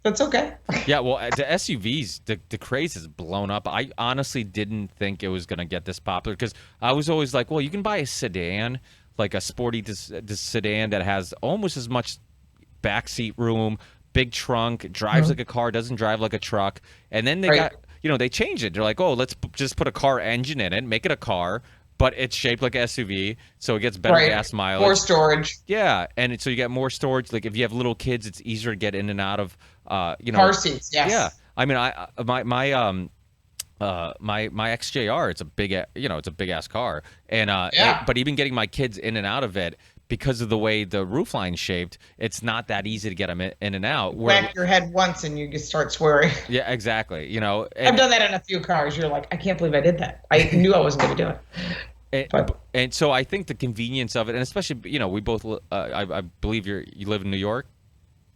that's okay. Yeah, well, the SUVs, the craze has blown up. I honestly didn't think it was going to get this popular, because I was always like, well, you can buy a sedan, like a sporty sedan that has almost as much backseat room, big trunk, drives like a car, doesn't drive like a truck. And then they got, they changed it. They're like, oh, let's just put a car engine in it, make it a car, but it's shaped like an SUV, so it gets better gas mileage. More storage. Yeah, and so you get more storage. Like if you have little kids, it's easier to get in and out of, car seats. Yes. Yeah, I mean, my XJR, it's a big, it's a big ass car, and but even getting my kids in and out of it, because of the way the roofline's shaped, it's not that easy to get them in and out. Whack your head once and you just start swearing. Yeah, exactly. I've done that in a few cars. You're like, I can't believe I did that. I knew I wasn't going to do it. And so I think the convenience of it, and especially, we both, I believe you live in New York?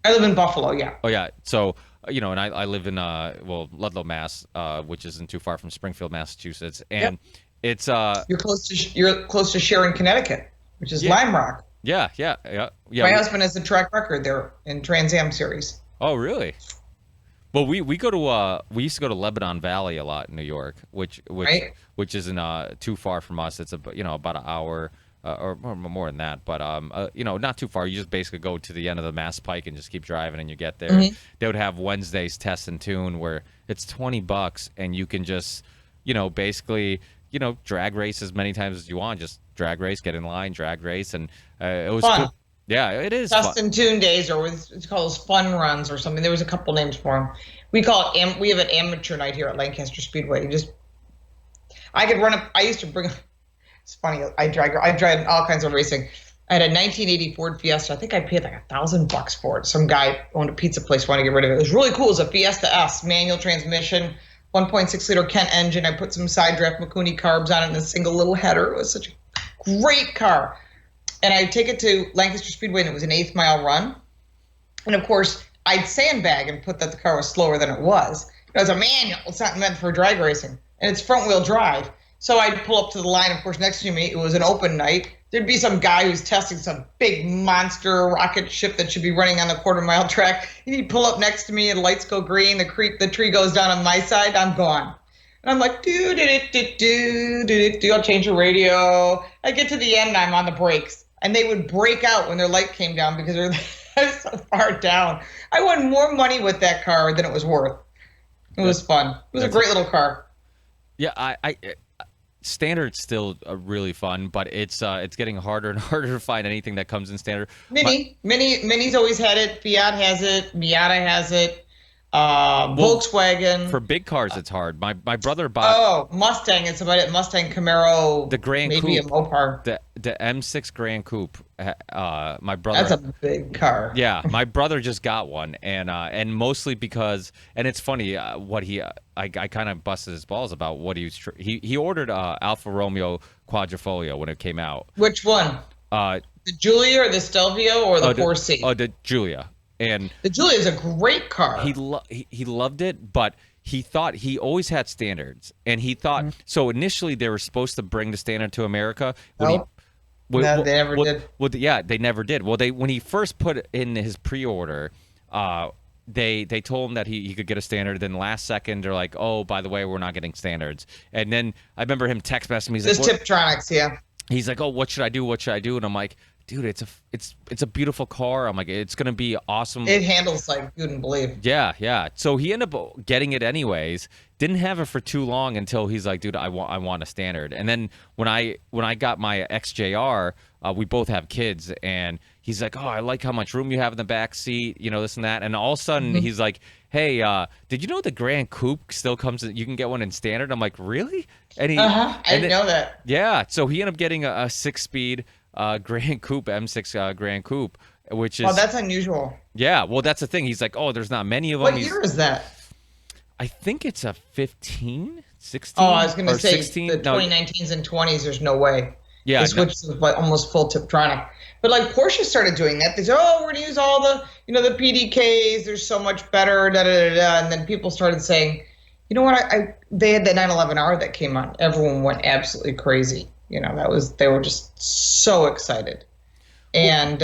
I live in Buffalo, yeah. Oh, yeah. So, and I live in, Ludlow, Mass, which isn't too far from Springfield, Massachusetts. And it's... You're close to Sharon, Connecticut, which is Lime Rock. Yeah. My husband has a track record there in Trans Am series. Oh, really? Well, we used to go to Lebanon Valley a lot in New York, which isn't too far from us. It's about an hour or more than that, but not too far. You just basically go to the end of the Mass Pike and just keep driving, and you get there. Mm-hmm. They would have Wednesdays test and tune where it's $20 and you can just basically drag race as many times as you want. Just drag race, get in line, drag race, and it was fun. Cool. Yeah, it is test and tune days, or it's called fun runs or something. There was a couple names for them. We call it we have an amateur night here at Lancaster Speedway. I could run I used to bring. It's funny. I drive all kinds of racing. I had a 1980 Ford Fiesta. I think I paid like $1,000 for it. Some guy owned a pizza place, wanted to get rid of it. It was really cool. It was a Fiesta S, manual transmission, 1.6 liter Kent engine. I put some side draft Mikuni carbs on it and a single little header. It was such a great car. And I take it to Lancaster Speedway, and it was an 8th mile run. And of course, I'd sandbag and put that the car was slower than it was. It was a manual. It's not meant for drag racing. And it's front wheel drive. So I'd pull up to the line, of course, next to me. It was an open night. There'd be some guy who's testing some big monster rocket ship that should be running on the quarter-mile track. He'd pull up next to me, and lights go green. The tree goes down on my side. I'm gone. And I'm like, do. I'll change the radio. I get to the end, and I'm on the brakes. And they would break out when their light came down because they're so far down. I won more money with that car than it was worth. It was fun. It was a great little car. Yeah, I standard's still really fun, but it's getting harder and harder to find anything that comes in standard. Mini's always had it. Fiat has it. Miata has it. Volkswagen. For big cars, it's hard. My brother bought. Mustang. It's about it. Mustang, Camaro. The Grand maybe Coupe. A Mopar. The M6 Grand Coupe. My brother. That's a big car. Yeah, my brother just got one, and mostly because, and it's funny what I kind of busted his balls about what he ordered Alfa Romeo Quadrifoglio when it came out. Which one? The Giulia or the Stelvio or the 4C? The Giulia. And the Giulia is a great car. He loved it, but he thought he always had standards, and he thought so. Initially, they were supposed to bring the standard to America. They never did. Well, yeah, they never did. Well, when he first put in his pre-order, they told him that he could get a standard. Then last second, they're like, "Oh, by the way, we're not getting standards." And then I remember him text messaging me. He's like, Tiptronics, yeah. He's like, "Oh, what should I do? What should I do?" And I'm like, dude, it's a beautiful car. I'm like, it's gonna be awesome. It handles like you wouldn't believe. Yeah. So he ended up getting it anyways. Didn't have it for too long until he's like, dude, I want a standard. And then when I got my XJR, we both have kids, and he's like, oh, I like how much room you have in the back seat, this and that. And all of a sudden he's like, hey, did you know the Grand Coupe still comes? You can get one in standard. I'm like, really? And I didn't know that. Yeah. So he ended up getting a 6-speed. Grand Coupe, M6 Grand Coupe, which is... Oh, that's unusual. Yeah, well, that's the thing. He's like, oh, there's not many of them. What year is that? I think it's a 15, 16, Oh, I was going to say 16? The 2019s and 20s, there's no way. Yeah. They switched to like almost full Tiptronic. But like Porsche started doing that. They said, oh, we're going to use all the, the PDKs. They're so much better, da-da-da-da. And then people started saying, you know what, they had the 911R that came on. Everyone went absolutely crazy. They were just so excited. And,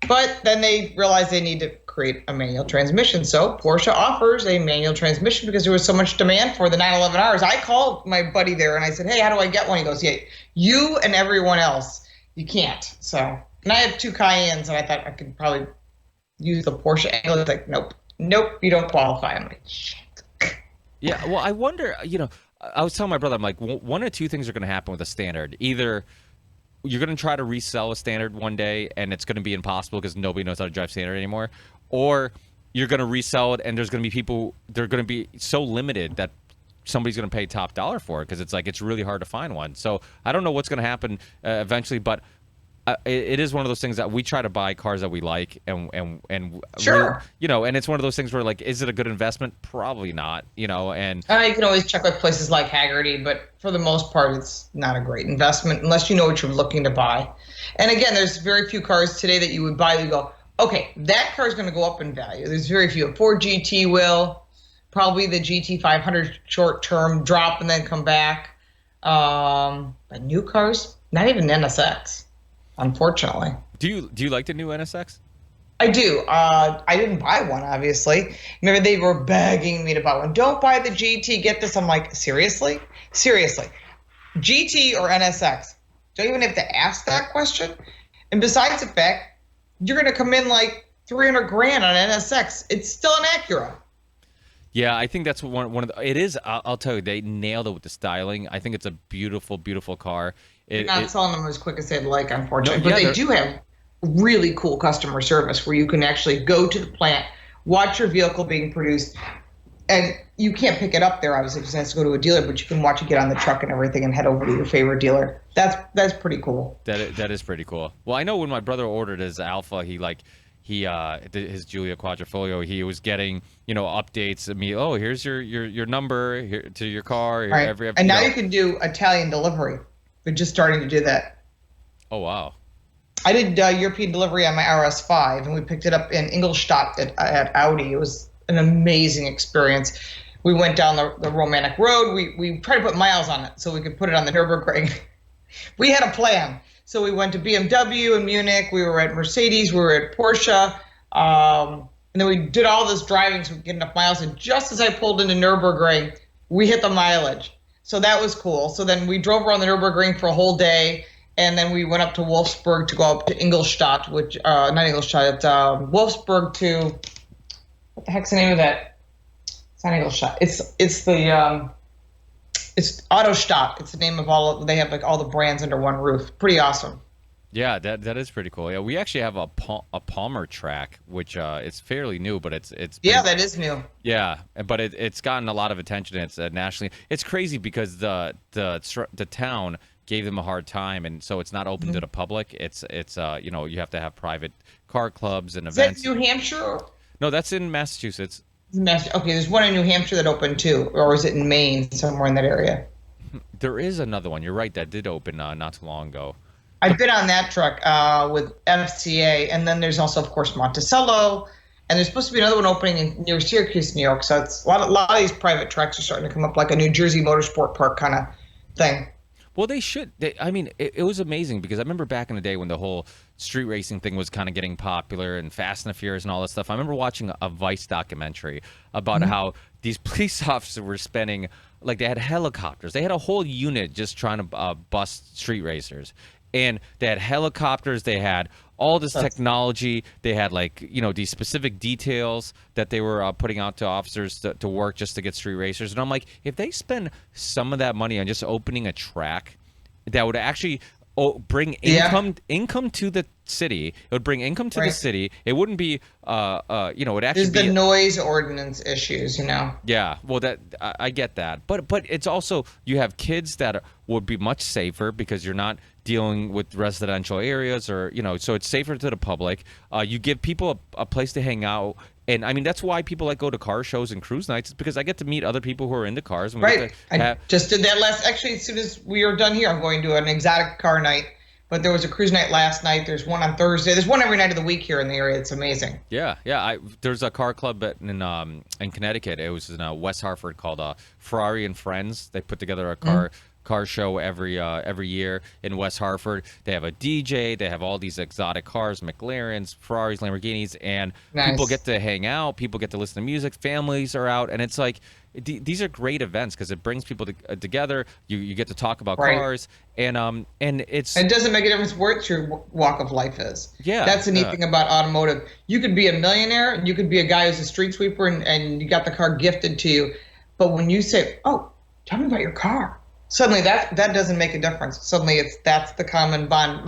but then they realized they need to create a manual transmission. So Porsche offers a manual transmission because there was so much demand for the 911Rs. I called my buddy there and I said, hey, how do I get one? He goes, yeah, you and everyone else, you can't. So, and I have 2 Cayennes and I thought I could probably use the Porsche angle. It's like, nope, you don't qualify. I'm like, shit. Yeah, well, I wonder, I was telling my brother, I'm like, one of two things are going to happen with a standard. Either you're going to try to resell a standard one day, and it's going to be impossible because nobody knows how to drive standard anymore, or you're going to resell it, and there's going to be people, they're going to be so limited that somebody's going to pay top dollar for it because it's really hard to find one. So I don't know what's going to happen eventually, but it is one of those things that we try to buy cars that we like, and sure, and it's one of those things where, like, is it a good investment? Probably not, and you can always check with places like Haggerty, but for the most part, it's not a great investment unless you know what you're looking to buy. And again, there's very few cars today that you would buy that you go, okay, that car is going to go up in value. There's very few. A Ford GT will, probably the GT 500 short term drop and then come back. But new cars, not even NSX. Unfortunately. Do you like the new NSX? I do. I didn't buy one, obviously. Remember, they were begging me to buy one. Don't buy the GT. Get this. I'm like, seriously? Seriously. GT or NSX? Don't even have to ask that question. And besides the fact, you're going to come in like $300,000 on NSX. It's still an Acura. Yeah, I think that's one of the. It is. I'll tell you, they nailed it with the styling. I think it's a beautiful, beautiful car. They're not selling them as quick as they'd like, unfortunately. No, but they do have really cool customer service where you can actually go to the plant, watch your vehicle being produced, and you can't pick it up there, obviously, because it has to go to a dealer, but you can watch it get on the truck and everything and head over to your favorite dealer. That's pretty cool. That is pretty cool. Well, I know when my brother ordered his Alpha, his Giulia Quadrifoglio, he was getting updates of me. Oh, here's your number here to your car. Right. And now you can do Italian delivery. They're just starting to do that. Oh, wow. I did European delivery on my RS5, and we picked it up in Ingolstadt at Audi. It was an amazing experience. We went down the romantic road. We tried to put miles on it so we could put it on the Nürburgring. We had a plan. So we went to BMW in Munich. We were at Mercedes. We were at Porsche. And then we did all this driving so we could get enough miles. And just as I pulled into Nürburgring, we hit the mileage. So that was cool. So then we drove around the Nürburgring for a whole day. And then we went up to Wolfsburg to go up to Ingolstadt, which, not Ingolstadt, it's Wolfsburg to, what the heck's the name of that? It's not Ingolstadt. It's Autostadt. It's the name of they have like all the brands under one roof. Pretty awesome. Yeah, that is pretty cool. Yeah, we actually have a Palmer track, which it's fairly new, but it's yeah, that is new. Yeah, but it's gotten a lot of attention. It's nationally. It's crazy because the town gave them a hard time, and so it's not open to the public. It's you have to have private car clubs and events. Is that New Hampshire? No, that's in Massachusetts. Okay, there's one in New Hampshire that opened too, or is it in Maine, somewhere in that area? There is another one. You're right. That did open not too long ago. I've been on that truck with FCA, and then there's also, of course, Monticello, and there's supposed to be another one opening near Syracuse, New York. So it's a lot of these private tracks are starting to come up, like a New Jersey Motorsport Park kind of thing. Well, they should. It was amazing because I remember back in the day when the whole street racing thing was kind of getting popular and Fast and the Furious and all that stuff. I remember watching a Vice documentary about how these police officers were spending, like they had helicopters. They had a whole unit just trying to bust street racers. And they had helicopters, they had all this technology, they had these specific details that they were putting out to officers to work just to get street racers. And I'm like, if they spend some of that money on just opening a track, that would actually bring income to the city. It would bring income to the city. It wouldn't be, it would actually There's the noise ordinance issues, Yeah, well, that I get that, but it's also you have kids that would be much safer because you're not dealing with residential areas or so it's safer to the public. You give people a place to hang out. And I mean, that's why people go to car shows and cruise nights, is because I get to meet other people who are into cars. And I just did that actually, as soon as we are done here, I'm going to an exotic car night. But there was a cruise night last night. There's one on Thursday. There's one every night of the week here in the area. It's amazing. Yeah. There's a car club in Connecticut. It was in West Hartford called Ferrari and Friends. They put together a car show every year in West Hartford. They have a DJ. They have all these exotic cars, McLarens, Ferraris, Lamborghinis, and people get to hang out. People get to listen to music. Families are out, and it's like these are great events because it brings people together. You get to talk about cars, and it doesn't make a difference what your walk of life is. Yeah, that's the neat thing about automotive. You could be a millionaire, and you could be a guy who's a street sweeper, and you got the car gifted to you. But when you say, "Oh, tell me about your car," suddenly that doesn't make a difference. Suddenly that's the common bond.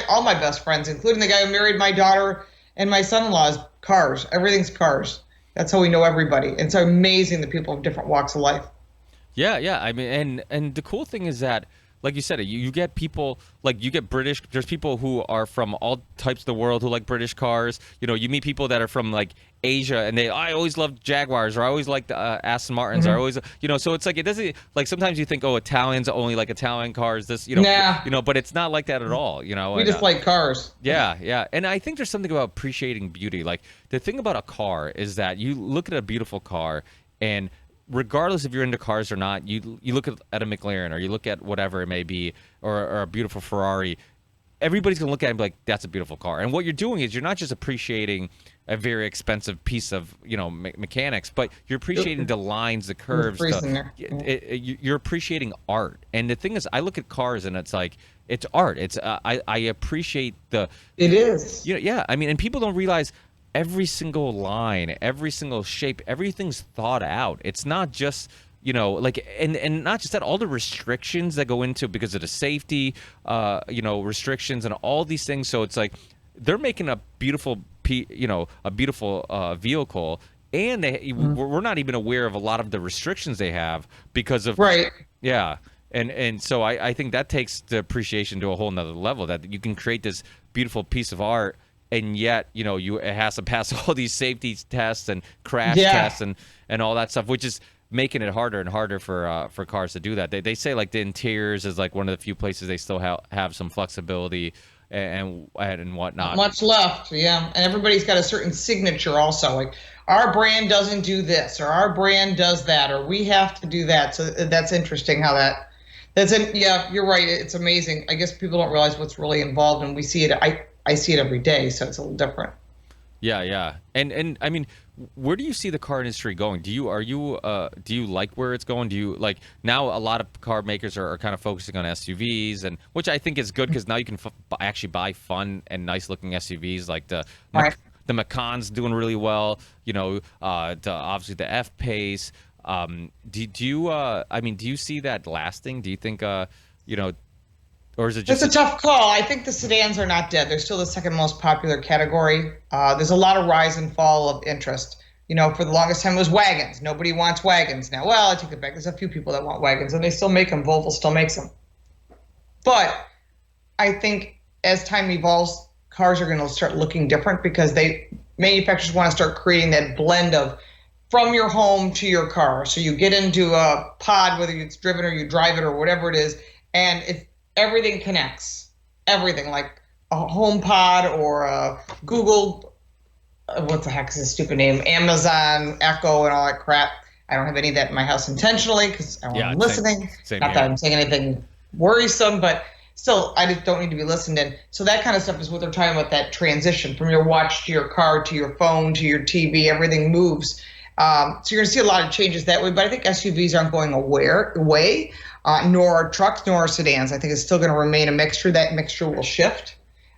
All my best friends, including the guy who married my daughter and my son-in-law's, cars. Everything's cars. That's how we know everybody. It's amazing the people of different walks of life. Yeah. I mean, and the cool thing is that, like you said, you get people, you get British. There's people who are from all types of the world who like British cars. You meet people that are from Asia, and I always loved Jaguars, or I always liked Aston Martins, or I always, so it's it doesn't, sometimes you think, oh, Italians only like Italian cars, but it's not like that at all, We just like cars. Yeah. And I think there's something about appreciating beauty. The thing about a car is that you look at a beautiful car, and regardless if you're into cars or not, you look at a McLaren, or you look at whatever it may be, or a beautiful Ferrari, everybody's going to look at it and be like, that's a beautiful car. And what you're doing is you're not just appreciating a very expensive piece of, mechanics, but you're appreciating the lines, the curves. You're appreciating art. And the thing is, I look at cars and it's it's art. It's I appreciate the... It is. Yeah. I mean, and people don't realize every single line, every single shape, everything's thought out. It's not just... and not just that, all the restrictions that go into because of the safety, restrictions and all these things. So it's they're making a beautiful, vehicle, and we're not even aware of a lot of the restrictions they have because of Yeah, and so I think that takes the appreciation to a whole nother level, that you can create this beautiful piece of art, and yet it has to pass all these safety tests and crash tests and all that stuff, which is making it harder and harder for cars to do that. They say like the interiors is like one of the few places they still have some flexibility and whatnot. Not much left, yeah. And everybody's got a certain signature also. Like our brand doesn't do this, or our brand does that, or we have to do that. So that's interesting how yeah, you're right. It's amazing. I guess people don't realize what's really involved, and we see it. I see it every day, so it's a little different. Yeah, yeah. And I mean, where do you see the car industry going? Do you like where it's going? Do you like now a lot of car makers are kind of focusing on SUVs, and which I think is good because now you can actually buy fun and nice looking SUVs like Right. the Macan's doing really well, obviously the F-Pace. Do you I mean, do you see that lasting? Do you think you know or is it just It's a tough call. I think the sedans are not dead. They're still the second most popular category. There's a lot of rise and fall of interest. For the longest time it was wagons. Nobody wants wagons now. Well, I take it back. There's a few people that want wagons, and they still make them. Volvo still makes them. But I think as time evolves, cars are going to start looking different because manufacturers want to start creating that blend of from your home to your car. So you get into a pod, whether it's driven or you drive it or whatever it is, and everything connects. Everything, like a home pod or a Google, what the heck is this stupid name? Amazon Echo and all that crap. I don't have any of that in my house intentionally because I'm listening. Same Not here. that I'm saying anything worrisome, but still, I just don't need to be listened in. So that kind of stuff is what they're talking about, that transition from your watch to your car to your phone to your TV. Everything moves. So you're going to see a lot of changes that way, but I think SUVs aren't going away, nor are trucks, nor are sedans. I think it's still going to remain a mixture. That mixture will shift.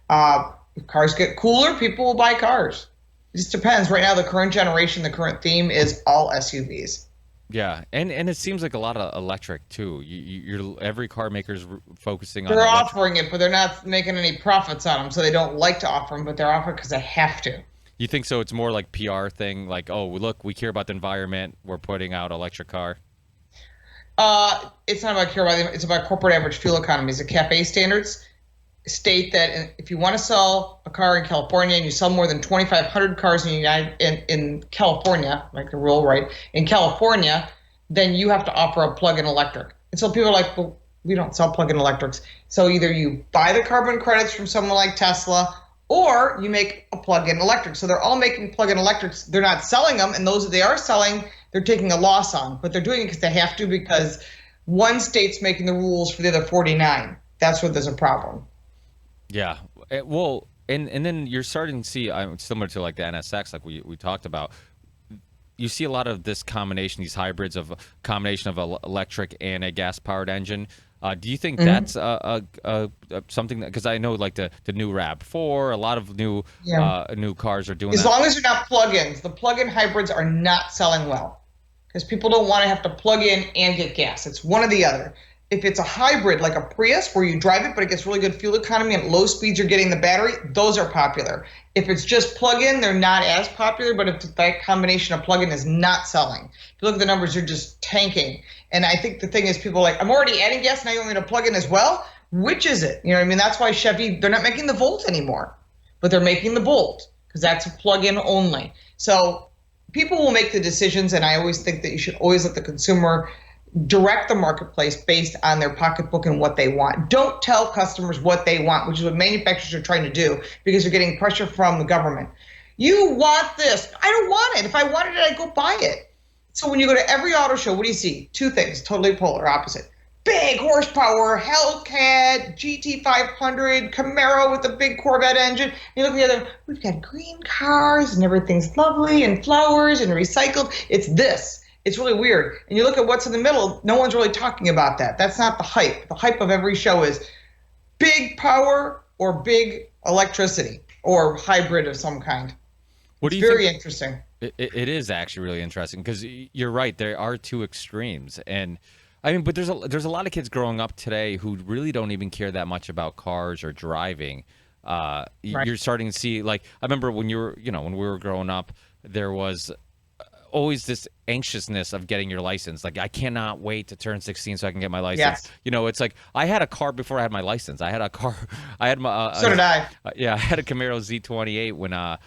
If cars get cooler, people will buy cars. It just depends. Right now, the current generation, the current theme is all SUVs. Yeah, and it seems like a lot of electric too. Every car maker's focusing on They're electric. offering it, but they're not making any profits on them, so they don't like to offer them, but they're offering because they have to. You think so? It's more like PR thing, like, oh, look, we care about the environment. We're putting out electric car. It's not about care about them. It's about corporate average fuel economies. The CAFE standards state that if you want to sell a car in California and you sell more than 2,500 cars in California, like the rule, right, in California, then you have to offer a plug-in electric. And so people are like, well, we don't sell plug-in electrics. So either you buy the carbon credits from someone like Tesla, or you make a plug-in electric. So they're all making plug-in electrics. They're not selling them, and those that they are selling, they're taking a loss on. But they're doing it because they have to, because one state's making the rules for the other 49. That's where there's a problem. Yeah. Well, and then you're starting to see, similar to like the NSX, like we talked about, you see a lot of this combination, these hybrids of combination of electric and a gas-powered engine. Do you think that's something that, because I know like the new RAV4, a lot of new cars are doing that. As long as they're not plug-ins, the plug-in hybrids are not selling well because people don't want to have to plug in and get gas. It's one or the other. If it's a hybrid like a Prius where you drive it but it gets really good fuel economy and at low speeds you're getting the battery, those are popular. If it's just plug-in, they're not as popular, but if that combination of plug-in is not selling. If you look at the numbers, they're just tanking. And I think the thing is people are like, I'm already adding gas, now you want me to plug in as well? Which is it? You know what I mean? That's why Chevy, they're not making the Volt anymore, but they're making the Bolt because that's a plug-in only. So people will make the decisions, and I always think that you should always let the consumer direct the marketplace based on their pocketbook and what they want. Don't tell customers what they want, which is what manufacturers are trying to do because they're getting pressure from the government. You want this. I don't want it. If I wanted it, I'd go buy it. So when you go to every auto show, what do you see? Two things, totally polar opposite. Big horsepower, Hellcat, GT500, Camaro with a big Corvette engine. You look at the other, we've got green cars and everything's lovely and flowers and recycled. It's this. It's really weird. And you look at what's in the middle, no one's really talking about that. That's not the hype. The hype of every show is big power or big electricity or hybrid of some kind. What do you very think? Interesting. It is actually really interesting because you're right. There are two extremes, and I mean, but there's a lot of kids growing up today who really don't even care that much about cars or driving. Right. You're starting to see, like, I remember when when we were growing up, there was always this anxiousness of getting your license. Like, I cannot wait to turn 16 so I can get my license. Yes. It's like I had a car before I had my license. I had a car. I had my. So did I. Yeah, I had a Camaro Z28 when I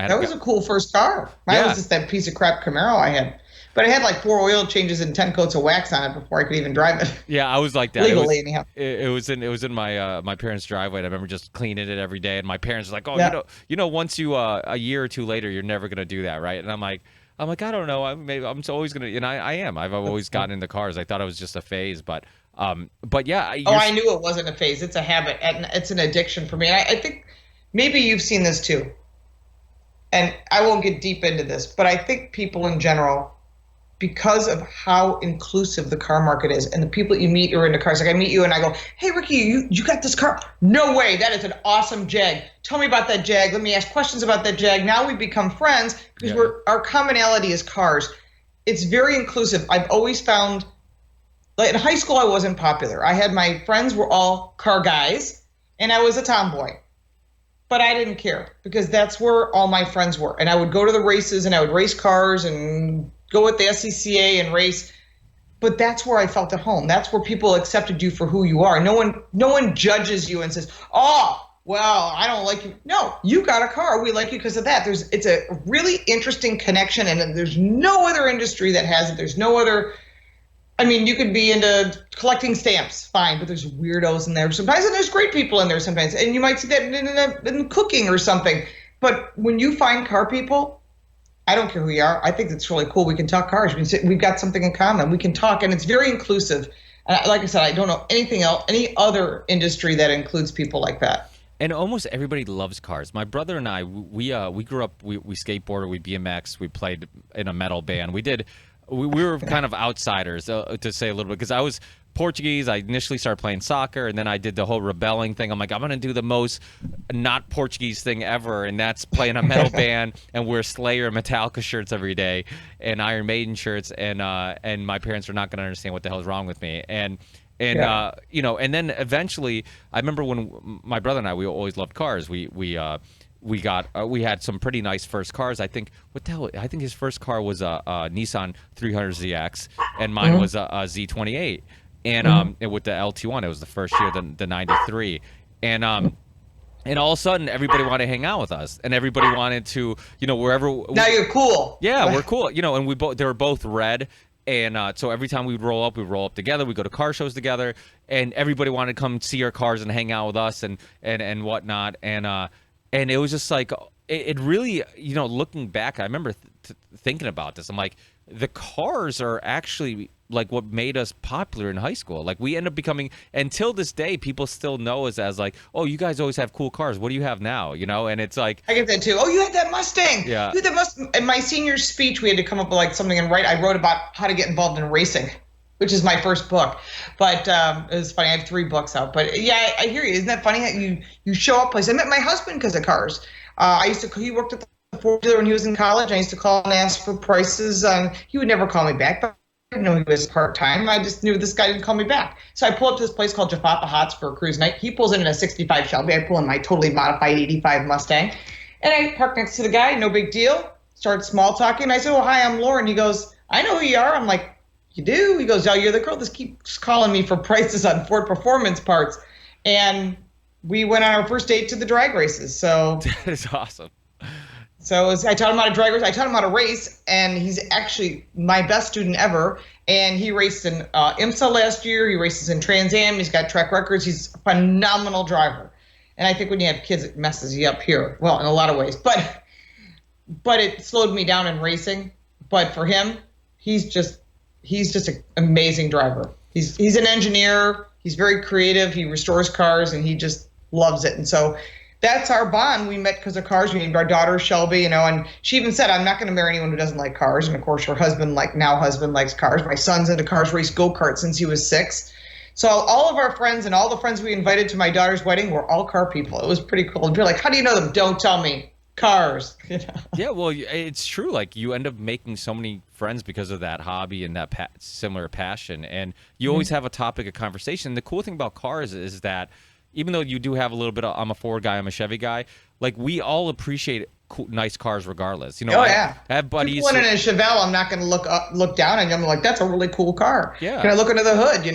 had. That was a cool first car. Mine was just that piece of crap Camaro I had. But it had like 4 oil changes and 10 coats of wax on it before I could even drive it. Yeah, I was like that. Legally, anyhow. It was in my my parents' driveway. And I remember just cleaning it every day, and my parents were like, "Oh, Yeah. once you a year or two later, you're never gonna do that, right?" And I'm like, I don't know. I'm always gonna, and I am. I've always gotten into cars. I thought it was just a phase, but yeah. Oh, I knew it wasn't a phase. It's a habit, and it's an addiction for me. And I think maybe you've seen this too. And I won't get deep into this, but I think people in general, because of how inclusive the car market is and the people you meet who are into cars, like I meet you and I go, hey, Ricky, you got this car? No way. That is an awesome Jag. Tell me about that Jag. Let me ask questions about that Jag. Now we become friends because our commonality is cars. It's very inclusive. I've always found, like in high school, I wasn't popular. I had my friends were all car guys and I was a tomboy. But I didn't care because that's where all my friends were. And I would go to the races and I would race cars and go with the SCCA and race. But that's where I felt at home. That's where people accepted you for who you are. No one judges you and says, oh, well, I don't like you. No, you got a car. We like you because of that. It's a really interesting connection. And there's no other industry that has it. There's no other. I mean, you could be into collecting stamps, fine, but there's weirdos in there sometimes, and there's great people in there sometimes, and you might see that in cooking or something. But when you find car people, I don't care who you are. I think it's really cool. We can talk cars. We've got something in common. We can talk, and it's very inclusive. And like I said, I don't know anything else, any other industry that includes people like that. And almost everybody loves cars. My brother and I, we grew up, we skateboarded, we BMX, we played in a metal band. We were kind of outsiders, to say a little bit, because I was Portuguese. I initially started playing soccer, and then I did the whole rebelling thing. I'm like, I'm going to do the most not Portuguese thing ever, and that's play in a metal band and wear Slayer and Metallica shirts every day and Iron Maiden shirts, and my parents are not going to understand what the hell is wrong with me. And then eventually, I remember when my brother and I, we always loved cars. We had some pretty nice first cars. I think his first car was a Nissan 300ZX, and mine was a Z28, and with the LT1. It was the first year, the '93, and all of a sudden everybody wanted to hang out with us, and everybody wanted to, wherever. Now you're cool. Yeah, we're cool. And they were both red. And so every time we'd roll up together. We go to car shows together, and everybody wanted to come see our cars and hang out with us and whatnot. And it was just like, it really, looking back, I remember thinking about this. I'm like, the cars are actually like what made us popular in high school. Like we end up becoming, until this day, people still know us as like, oh, you guys always have cool cars. What do you have now? And it's like. I get that too. Oh, you had that Mustang. Yeah. You had that Mustang. In my senior speech, we had to come up with like something and write. I wrote about how to get involved in racing, which is my first book. But it was funny. I have 3 books out. But yeah, I hear you. Isn't that funny that you show up places? I met my husband because of cars. He worked at the Ford dealer when he was in college. I used to call and ask for prices. He would never call me back, but I didn't know he was part-time. I just knew this guy didn't call me back. So I pull up to this place called Jaffa Hots for a cruise night. He pulls in a 65 Shelby. I pull in my totally modified 85 Mustang. And I park next to the guy. No big deal. Start small talking. I said, oh, hi, I'm Lauren. He goes, I know who you are. I'm like, you do? He goes, oh, you're the girl that keeps calling me for prices on Ford performance parts. And we went on our first date to the drag races. So that is awesome. So I taught him how to drag race. I taught him how to race, and he's actually my best student ever. And he raced in IMSA last year. He races in Trans Am. He's got track records. He's a phenomenal driver. And I think when you have kids, it messes you up here. Well, in a lot of ways. But it slowed me down in racing. But for him, he's just an amazing driver. He's an engineer. He's very creative. He restores cars, and he just loves it. And so that's our bond. We met because of cars. We named our daughter Shelby, and she even said, I'm not going to marry anyone who doesn't like cars. And of course, her husband likes cars. My son's into cars, raced go-karts since he was 6. So all of our friends and all the friends we invited to my daughter's wedding were all car people. It was pretty cool. And people are like, how do you know them? Don't tell me. Cars. Yeah, well, it's true. Like you end up making so many friends because of that hobby and that similar passion. And you always have a topic of conversation. The cool thing about cars is that even though you do have a little bit of, I'm a Ford guy, I'm a Chevy guy, like we all appreciate cool, nice cars regardless. I have buddies. People in a Chevelle, I'm not going to look down and I'm like, that's a really cool car. Yeah. Can I look under the hood,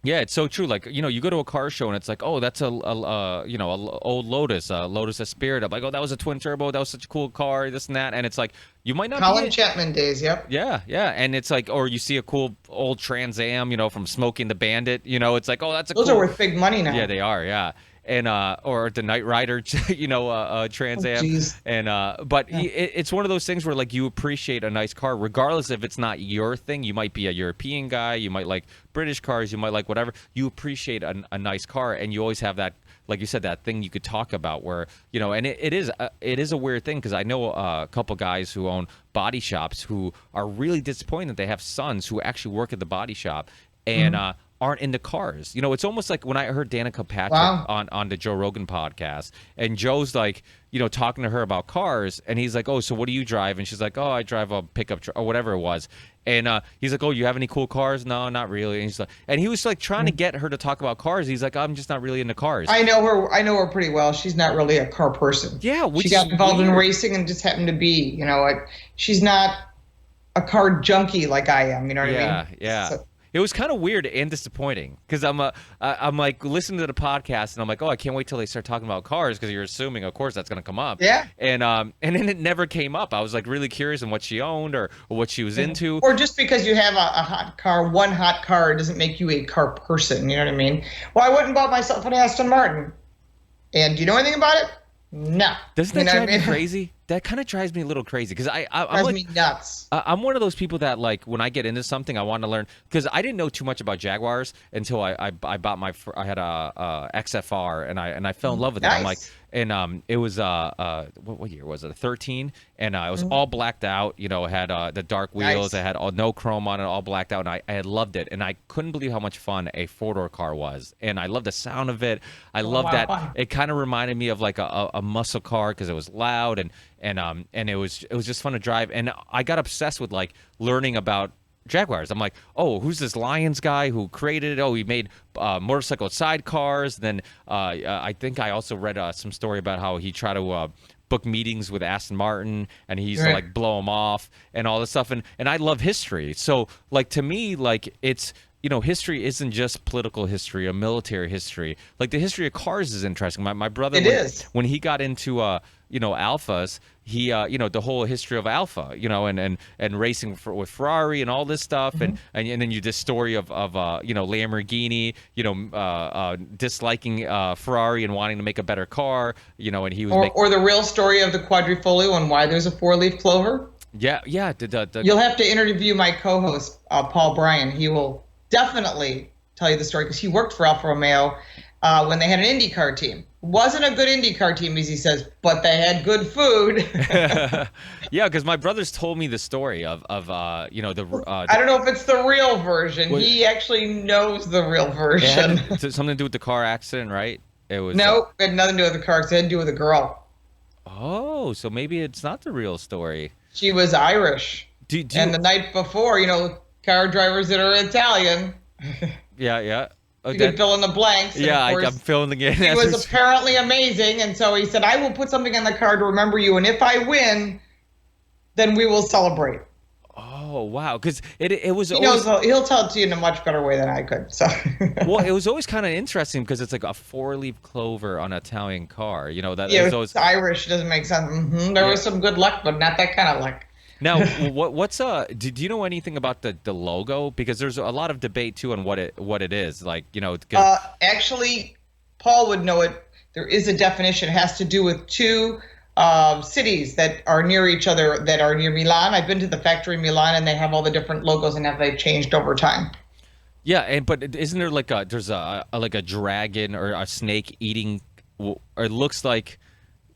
Yeah, it's so true. Like, you go to a car show and it's like, oh, that's a old Lotus, Lotus Esprit. I'm like, oh, that was a twin turbo. That was such a cool car, this and that. And it's like, you might not Colin be. Chapman days, yep. Yeah, yeah. And it's like, or you see a cool old Trans Am, from Smoking the Bandit. It's like, oh, that's a Those cool. are worth big money now. Yeah, they are. Yeah. And or the Knight Rider, Trans Oh, Am, geez. and but Yeah. it's one of those things where like you appreciate a nice car, regardless if it's not your thing. You might be a European guy, you might like British cars, you might like whatever. You appreciate a nice car, and you always have that, like you said, that thing you could talk about where and it is a weird thing because I know a couple guys who own body shops who are really disappointed that they have sons who actually work at the body shop and aren't into cars. It's almost like when I heard Danica Patrick Wow. on the Joe Rogan podcast, and Joe's like, talking to her about cars, and he's like, oh, so what do you drive? And she's like, oh, I drive a pickup truck or whatever it was. And he's like, oh, you have any cool cars? No, not really. And he's like, and he was like trying to get her to talk about cars. He's like, I'm just not really into cars. I know her. I know her pretty well. She's not really a car person. Yeah, which She got is involved in weird. racing and just happened to be. She's not a car junkie like I am. You know what I mean? Yeah. So, It was kind of weird and disappointing because I'm like listening to the podcast and I'm like, oh, I can't wait till they start talking about cars because you're assuming, of course, that's going to come up. Yeah. And then it never came up. I was like really curious on what she owned or what she was into. Or just because you have a hot car, one hot car, doesn't make you a car person. You know what I mean? Well, I went and bought myself an Aston Martin. And do you know anything about it? No. Doesn't that drive me crazy? That kind of drives me a little crazy because I'm Drives like, me nuts. I'm one of those people that like when I get into something, I want to learn because I didn't know too much about Jaguars until I bought I had a XFR and I fell in love with it. I'm like, Nice. and it was what year was it? 13, and it was all blacked out. It had the dark wheels. Nice. It had no chrome on it, all blacked out, and I had loved it. And I couldn't believe how much fun a four-door car was, and I loved the sound of it. I loved wow, that fun. it kind of reminded me of like a muscle car because it was loud and it was just fun to drive. And I got obsessed with like learning about Jaguars. I'm like, oh, who's this Lions guy who created it? Oh, he made motorcycle sidecars. Then I think I also read some story about how he tried to book meetings with Aston Martin and he used to Right. like blow them off and all this stuff. And I love history. So like to me, like it's history isn't just political history or military history. Like the history of cars is interesting. My brother, It is. when he got into Alphas, he the whole history of Alpha, and racing with Ferrari and all this stuff, and then you this story of Lamborghini, disliking Ferrari and wanting to make a better car, and he was Or the real story of the quadrifolio and why there's a four-leaf clover. yeah. You'll have to interview my co-host, Paul Bryan. He will definitely tell you the story because he worked for Alfa Romeo when they had an IndyCar team. Wasn't a good IndyCar team, as he says, but they had good food. Yeah, because my brothers told me the story of the I don't know if it's the real version. Well, He actually knows the real it version. had something to do with the car accident, right? It was No, it had nothing to do with the car. It had to do with a girl. Oh, so maybe it's not the real story. She was Irish. Do And you, the night before, car drivers that are Italian, yeah. Oh, you could fill in the blanks. And yeah, of course, I'm filling the he was apparently amazing. And so he said, I will put something on the car to remember you. And if I win, then we will celebrate. Oh wow, because it was He always knows, he'll tell it to you in a much better way than I could. So well, it was always kind of interesting because it's like a four-leaf clover on an Italian car. That yeah, is always. it's Irish. Doesn't make sense. There was some good luck, but not that kind of luck. Now, what's do you know anything about the logo? Because there's a lot of debate too on what it is. Like 'cause- Actually, Paul would know it. There is a definition. It has to do with two cities that are near each other that are near Milan. I've been to the factory in Milan, and they have all the different logos and how they've changed over time. yeah, but isn't there like there's like a dragon or a snake eating? Or it looks like.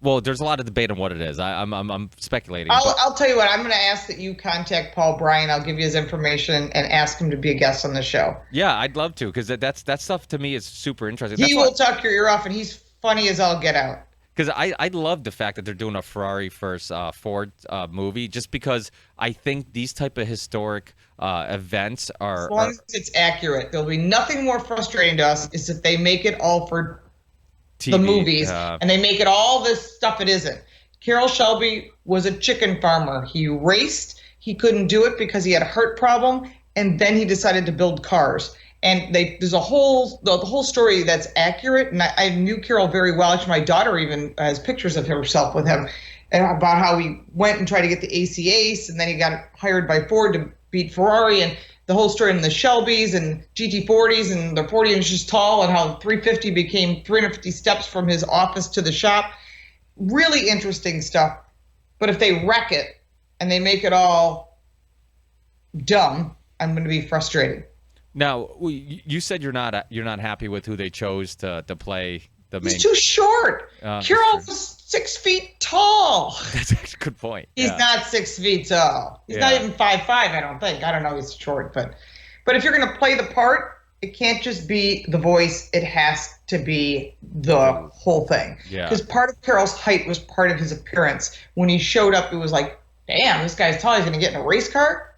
Well, there's a lot of debate on what it is. I'm speculating. but- I'll tell you what. I'm going to ask that you contact Paul Bryan. I'll give you his information and ask him to be a guest on the show. Yeah, I'd love to because that stuff to me is super interesting. He will talk your ear off, and he's funny as all get out. Because I love the fact that they're doing a Ferrari first Ford movie, just because I think these type of historic events are. As long as it's accurate, there'll be nothing more frustrating to us is that they make it all for TV, the movies and they make it all this stuff it isn't. Carroll Shelby was a chicken farmer. He raced. He couldn't do it because he had a heart problem, and then he decided to build cars. And there's the whole story that's accurate. And I knew Carroll very well. Actually, my daughter even has pictures of herself with him, and about how he went and tried to get the AC Ace, and then he got hired by Ford to beat Ferrari, and the whole story in the Shelbys and GT40s, and the 40 inches tall, and how 350 became 350 steps from his office to the shop. Really interesting stuff. But if they wreck it and they make it all dumb, I'm going to be frustrated. Now, you said you're not happy with who they chose to play the main. He's too short. Carroll was 6 feet tall. That's a good point. He's not 6 feet tall. He's not even 5'5", I don't think. I don't know. He's short, but if you're going to play the part, it can't just be the voice. It has to be the whole thing. Yeah. Because part of Carroll's height was part of his appearance. When he showed up, it was like, damn, this guy's tall. He's going to get in a race car,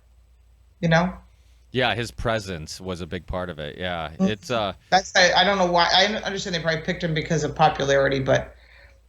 Yeah, his presence was a big part of it. Yeah, it's I don't know why. I understand they probably picked him because of popularity, but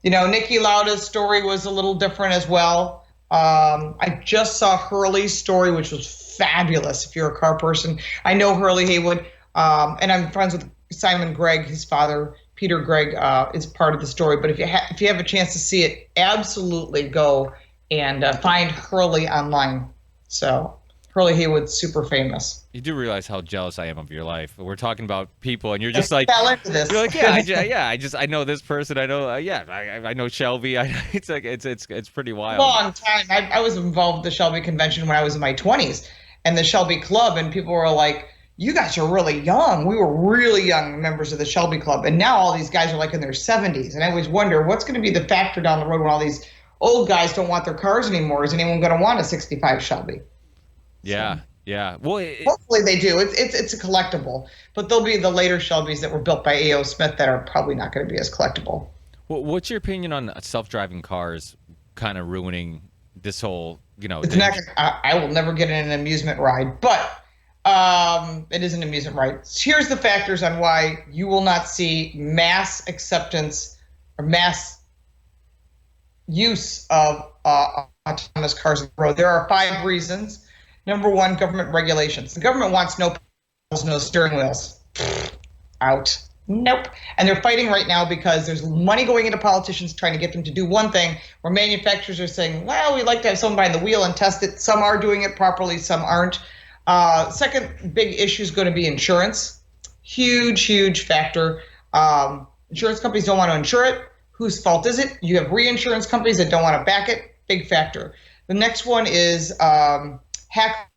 Niki Lauda's story was a little different as well. I just saw Hurley's story, which was fabulous. If you're a car person, I know Hurley Haywood, and I'm friends with Simon Gregg. His father, Peter Gregg, is part of the story. But if you have a chance to see it, absolutely go and find Hurley online. So. Hurley Haywood's super famous. You do realize how jealous I am of your life. We're talking about people, and you're just like, fell into this. You're like, I know this person. I know, I know Shelby. It's like it's pretty wild. Long time. I was involved with the Shelby convention when I was in my 20s, and the Shelby Club, and people were like, "You guys are really young." We were really young members of the Shelby Club, and now all these guys are like in their 70s, and I always wonder what's going to be the factor down the road when all these old guys don't want their cars anymore. Is anyone going to want a '65 Shelby? Yeah, yeah. Well, hopefully they do. It's a collectible, but there'll be the later Shelbys that were built by A.O. Smith that are probably not going to be as collectible. Well, what's your opinion on self-driving cars kind of ruining this whole, It's not. I will never get in an amusement ride, but it is an amusement ride. Here's the factors on why you will not see mass acceptance or mass use of autonomous cars on the road. There are 5 reasons. Number 1, government regulations. The government wants no pedals, no steering wheels. Out. Nope. And they're fighting right now because there's money going into politicians trying to get them to do one thing, where manufacturers are saying, well, we'd like to have someone behind the wheel and test it. Some are doing it properly, some aren't. Second big issue is going to be insurance. Huge factor. Insurance companies don't want to insure it. Whose fault is it? You have reinsurance companies that don't want to back it. Big factor. The next one is hackers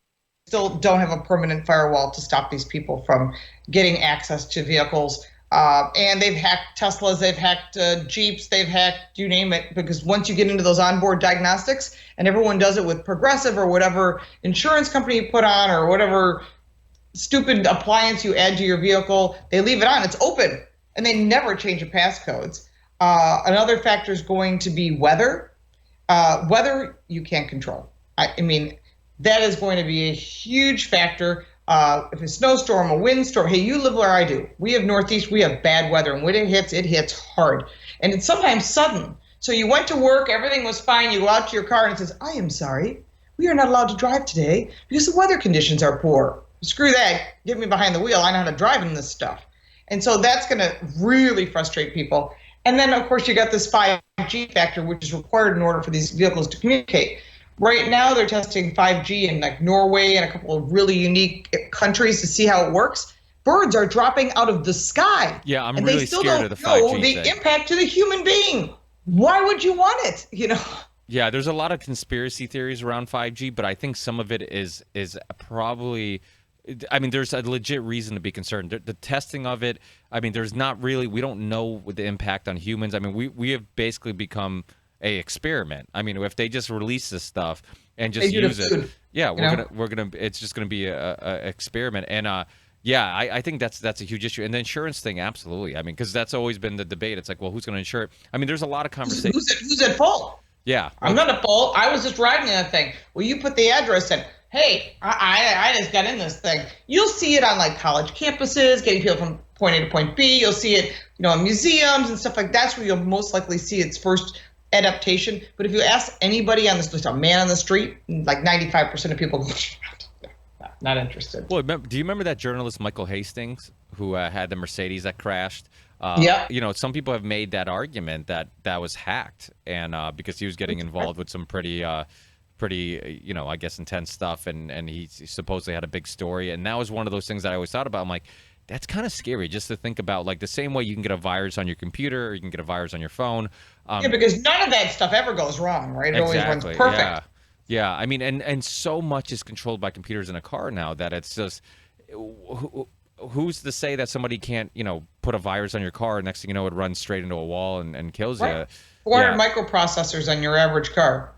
still don't have a permanent firewall to stop these people from getting access to vehicles. And they've hacked Teslas, they've hacked Jeeps, they've hacked you name it, because once you get into those onboard diagnostics, and everyone does it with Progressive or whatever insurance company you put on or whatever stupid appliance you add to your vehicle, they leave it on, it's open, and they never change the passcodes. Another factor is going to be weather. Weather you can't control. I mean, that is going to be a huge factor. If a snowstorm, a windstorm, hey, you live where I do. We have Northeast, we have bad weather, and when it hits hard. And it's sometimes sudden. So you went to work, everything was fine, you go out to your car and it says, I am sorry, we are not allowed to drive today because the weather conditions are poor. Screw that, get me behind the wheel, I know how to drive in this stuff. And so that's going to really frustrate people. And then, of course, you got this 5G factor, which is required in order for these vehicles to communicate. Right now, they're testing 5G in like Norway and a couple of really unique countries to see how it works. Birds are dropping out of the sky. Yeah, I'm really scared of the 5G thing. And they still don't know the impact to the human being. Why would you want it? Yeah, there's a lot of conspiracy theories around 5G, but I think some of it is probably. I mean, there's a legit reason to be concerned. The testing of it. I mean, there's not really. We don't know the impact on humans. I mean, we have basically become a experiment. I mean, if they just release this stuff and just use it, yeah, we're gonna it's just gonna be a experiment. And I think that's a huge issue. And the insurance thing, absolutely. I mean, because that's always been the debate. It's like, well, who's gonna insure it? I mean, there's a lot of conversation. Who's at fault? Yeah, I'm not at fault. I was just riding that thing. Well, you put the address in. Hey, I just got in this thing. You'll see it on like college campuses, getting people from point A to point B. You'll see it, in museums and stuff like that. That's where you'll most likely see its first adaptation. But if you ask anybody on the street, a man on the street, like 95% of people go, not interested. Well, do you remember that journalist Michael Hastings who had the Mercedes that crashed? Yeah. You know, some people have made that argument that that was hacked, and because he was getting involved with some pretty, you know, I guess intense stuff, and he supposedly had a big story, and that was one of those things that I always thought about. I'm like, that's kind of scary just to think about, like the same way you can get a virus on your computer or you can get a virus on your phone. Yeah, because none of that stuff ever goes wrong, right? It always runs perfect. Yeah. Yeah, I mean, and so much is controlled by computers in a car now that it's just, who's to say that somebody can't, you know, put a virus on your car, next thing you know, it runs straight into a wall and kills you. 400 microprocessors on your average car.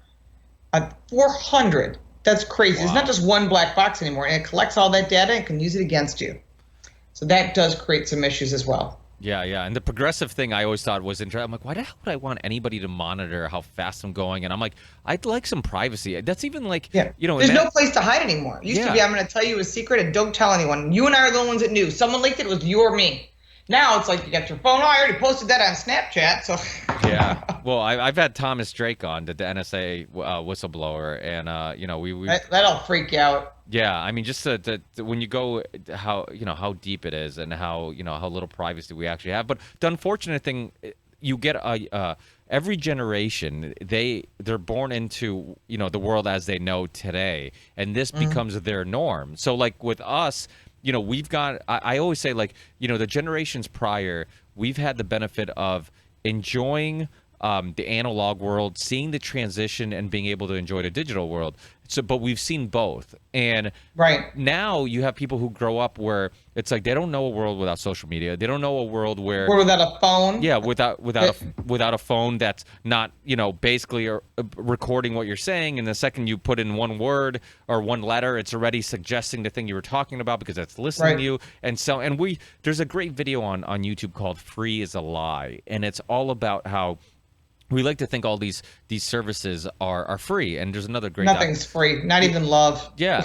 400. That's crazy. Wow. It's not just one black box anymore, and it collects all that data and can use it against you. So that does create some issues as well. Yeah, yeah. And the progressive thing I always thought was interesting. I'm like, why the hell would I want anybody to monitor how fast I'm going? And I'm like, I'd like some privacy. That's even like, you know. There's no place to hide anymore. It used to be, I'm going to tell you a secret and don't tell anyone. You and I are the only ones that knew. Someone leaked it, it was you or me. Now it's like you got your phone. Oh, I already posted that on Snapchat. So yeah. Well, I've had Thomas Drake on, the NSA whistleblower, and you know, we that'll freak you out. Yeah, I mean, just when you go how, you know, how deep it is and how, you know, how little privacy we actually have. But the unfortunate thing, you get every generation, they're born into, you know, the world as they know today, and this becomes their norm. So like with us, you know, we've got, I always say, like, you know, the generations prior, we've had the benefit of enjoying the analog world, seeing the transition, and being able to enjoy the digital world. So, but we've seen both, and now you have people who grow up where it's like they don't know a world without social media. They don't know a world where without a phone. Yeah, without a phone that's not, you know, basically recording what you're saying, and the second you put in one word or one letter, it's already suggesting the thing you were talking about because it's listening to you. And so, and there's a great video on YouTube called "Free is a Lie," and it's all about how we like to think all these services are free, and there's another great. Nothing's free, not even love. Yeah,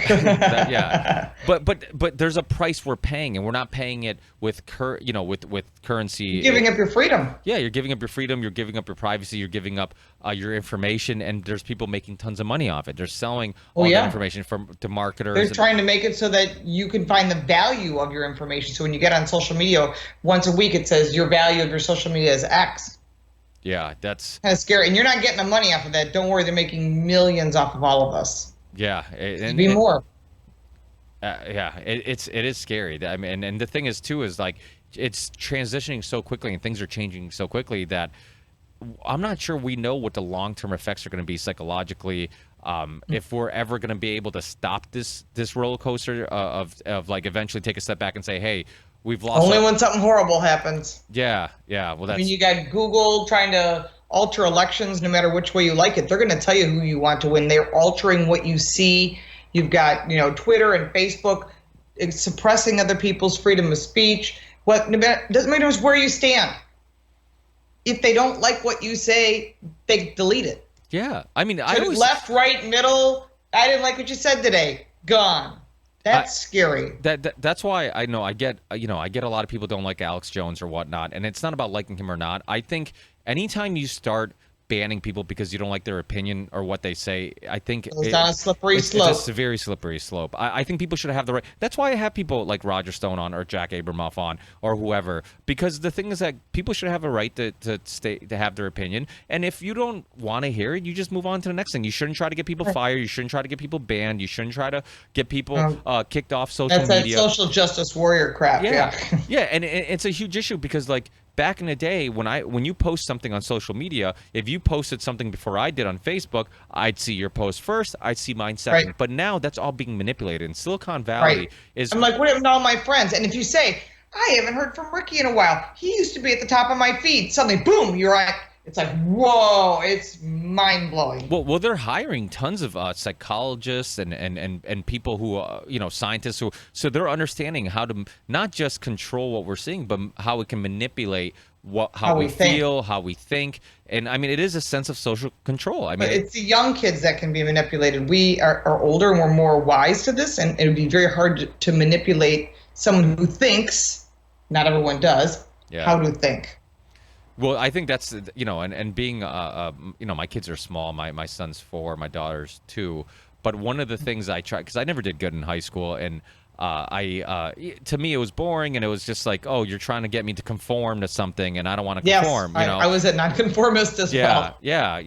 yeah. But there's a price we're paying, and we're not paying it with with currency. You're giving up your freedom. Yeah, you're giving up your freedom. You're giving up your privacy. You're giving up your information, and there's people making tons of money off it. They're selling all that information to marketers. They're trying to make it so that you can find the value of your information. So when you get on social media, once a week it says your value of your social media is X. Yeah, that's kind of scary. And you're not getting the money off of that. Don't worry, they're making millions off of all of us. Yeah. Be more. Yeah, it is scary. I mean, and the thing is, too, is like it's transitioning so quickly and things are changing so quickly that I'm not sure we know what the long-term effects are going to be psychologically. If we're ever going to be able to stop this roller coaster of like eventually take a step back and say, hey, we've lost. Only when something horrible happens. Yeah, yeah. Well, that's. I mean, you got Google trying to alter elections, no matter which way you like it. They're going to tell you who you want to win. They're altering what you see. You've got, you know, Twitter and Facebook suppressing other people's freedom of speech. Doesn't matter where you stand. If they don't like what you say, they delete it. Yeah, I mean, left, right, middle. I didn't like what you said today. Gone. That's scary. That's why I know I get a lot of people don't like Alex Jones or whatnot, and it's not about liking him or not. I think anytime you start banning people because you don't like their opinion or what they say, I think it's on a slippery slope. It's a very slippery slope. I think people should have the right. That's why I have people like Roger Stone on or Jack Abramoff on or whoever, because the thing is that people should have a right to have their opinion, and if you don't want to hear it, you just move on to the next thing. You shouldn't try to get people fired. You shouldn't try to get people banned. You shouldn't try to get people kicked off social media. That's that social justice warrior crap. Yeah. Yeah, and it's a huge issue because like back in the day when you post something on social media, if you posted something before I did on Facebook, I'd see your post first, I'd see mine second. But now that's all being manipulated. And Silicon Valley is. I'm like, what happened to all my friends? And if you say, I haven't heard from Ricky in a while, he used to be at the top of my feed, suddenly, boom, you're at. It's like, whoa, it's mind-blowing. Well, they're hiring tons of psychologists and people who, scientists who, so they're understanding how to not just control what we're seeing, but how we can manipulate how we feel, how we think. And I mean, it is a sense of social control. I mean, but it's the young kids that can be manipulated. We are older and we're more wise to this, and it would be very hard to manipulate someone who thinks, not everyone does, how to think. Well, I think that's, and being, my kids are small. My son's 4, my daughter's 2. But one of the things I tried, because I never did good in high school, and to me it was boring, and it was just like, oh, you're trying to get me to conform to something, and I don't want to conform. Yes, I was a nonconformist as well. Yeah,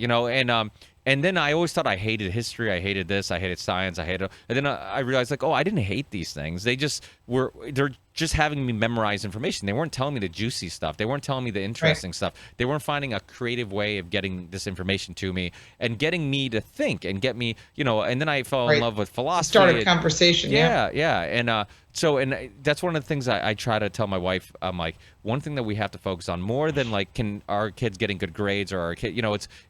and then I always thought I hated history, I hated this, I hated science, and then I realized, like, oh, I didn't hate these things. They're just having me memorize information. They weren't telling me the juicy stuff. They weren't telling me the interesting stuff. They weren't finding a creative way of getting this information to me and getting me to think and get me, and then I fell in love with philosophy. Start a conversation. Yeah. And that's one of the things I try to tell my wife. I'm like, one thing that we have to focus on more than like, can our kids getting good grades, or our kid,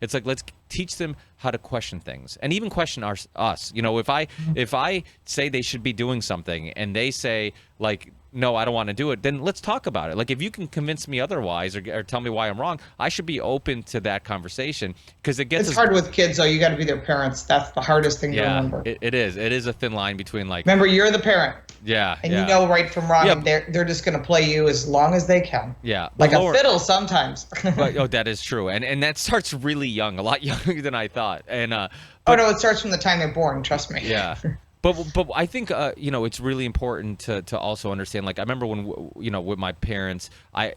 it's like, let's teach them how to question things and even question us. If I say they should be doing something and they say like, no, I don't want to do it, then let's talk about it. Like, if you can convince me otherwise or tell me why I'm wrong, I should be open to that conversation, because it's hard with kids, though. You got to be their parents. That's the hardest thing to remember. It is a thin line between, like, remember, you're the parent. And you know right from wrong, and they're just going to play you as long as they can. Like a fiddle sometimes. But that is true, and that starts really young, a lot younger than I thought. And it starts from the time they're born. Trust me. But I think it's really important to also understand. Like, I remember when with my parents,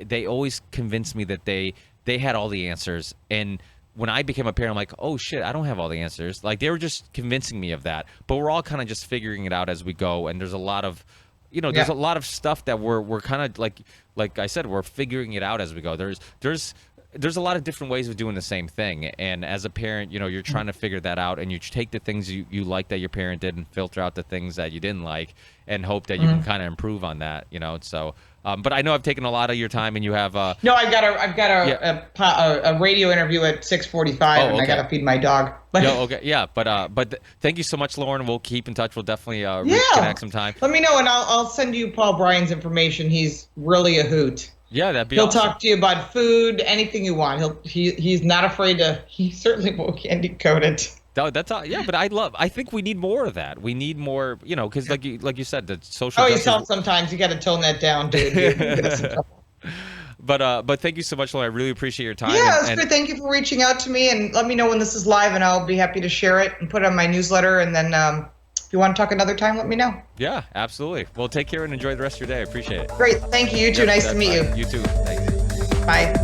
they always convinced me that they had all the answers, and when I became a parent, I'm like, oh shit, I don't have all the answers. Like, they were just convincing me of that. But we're all kind of just figuring it out as we go, and there's a lot of there's a lot of stuff that we're kind of like I said, we're figuring it out as we go. There's a lot of different ways of doing the same thing, and as a parent, you're trying to figure that out, and you take the things you like that your parent did and filter out the things that you didn't like, and hope that you can kind of improve on that. So, but I know I've taken a lot of your time, and you have no, I've got a radio interview at 6:45, and I got to feed my dog. But thank you so much, Lauren. We'll keep in touch. We'll definitely reconnect sometime. Let me know, and I'll send you Paul Bryan's information. He's really a hoot. Yeah, that'd be He'll awesome. talk to you about food, anything you want. He's not afraid to. He certainly won't candy coat it. That's all. Yeah, but I think we need more of that. We need more, because like you said, the social. You tell sometimes you got to tone that down, dude. But thank you so much, Lauren. I really appreciate your time. Yeah, it's good. Thank you for reaching out to me, and let me know when this is live, and I'll be happy to share it and put it on my newsletter. And then if you want to talk another time, let me know. Yeah, absolutely. Well, take care and enjoy the rest of your day. I appreciate it. Great. Thank you. You too. Nice to meet you. You too. Thanks. Bye.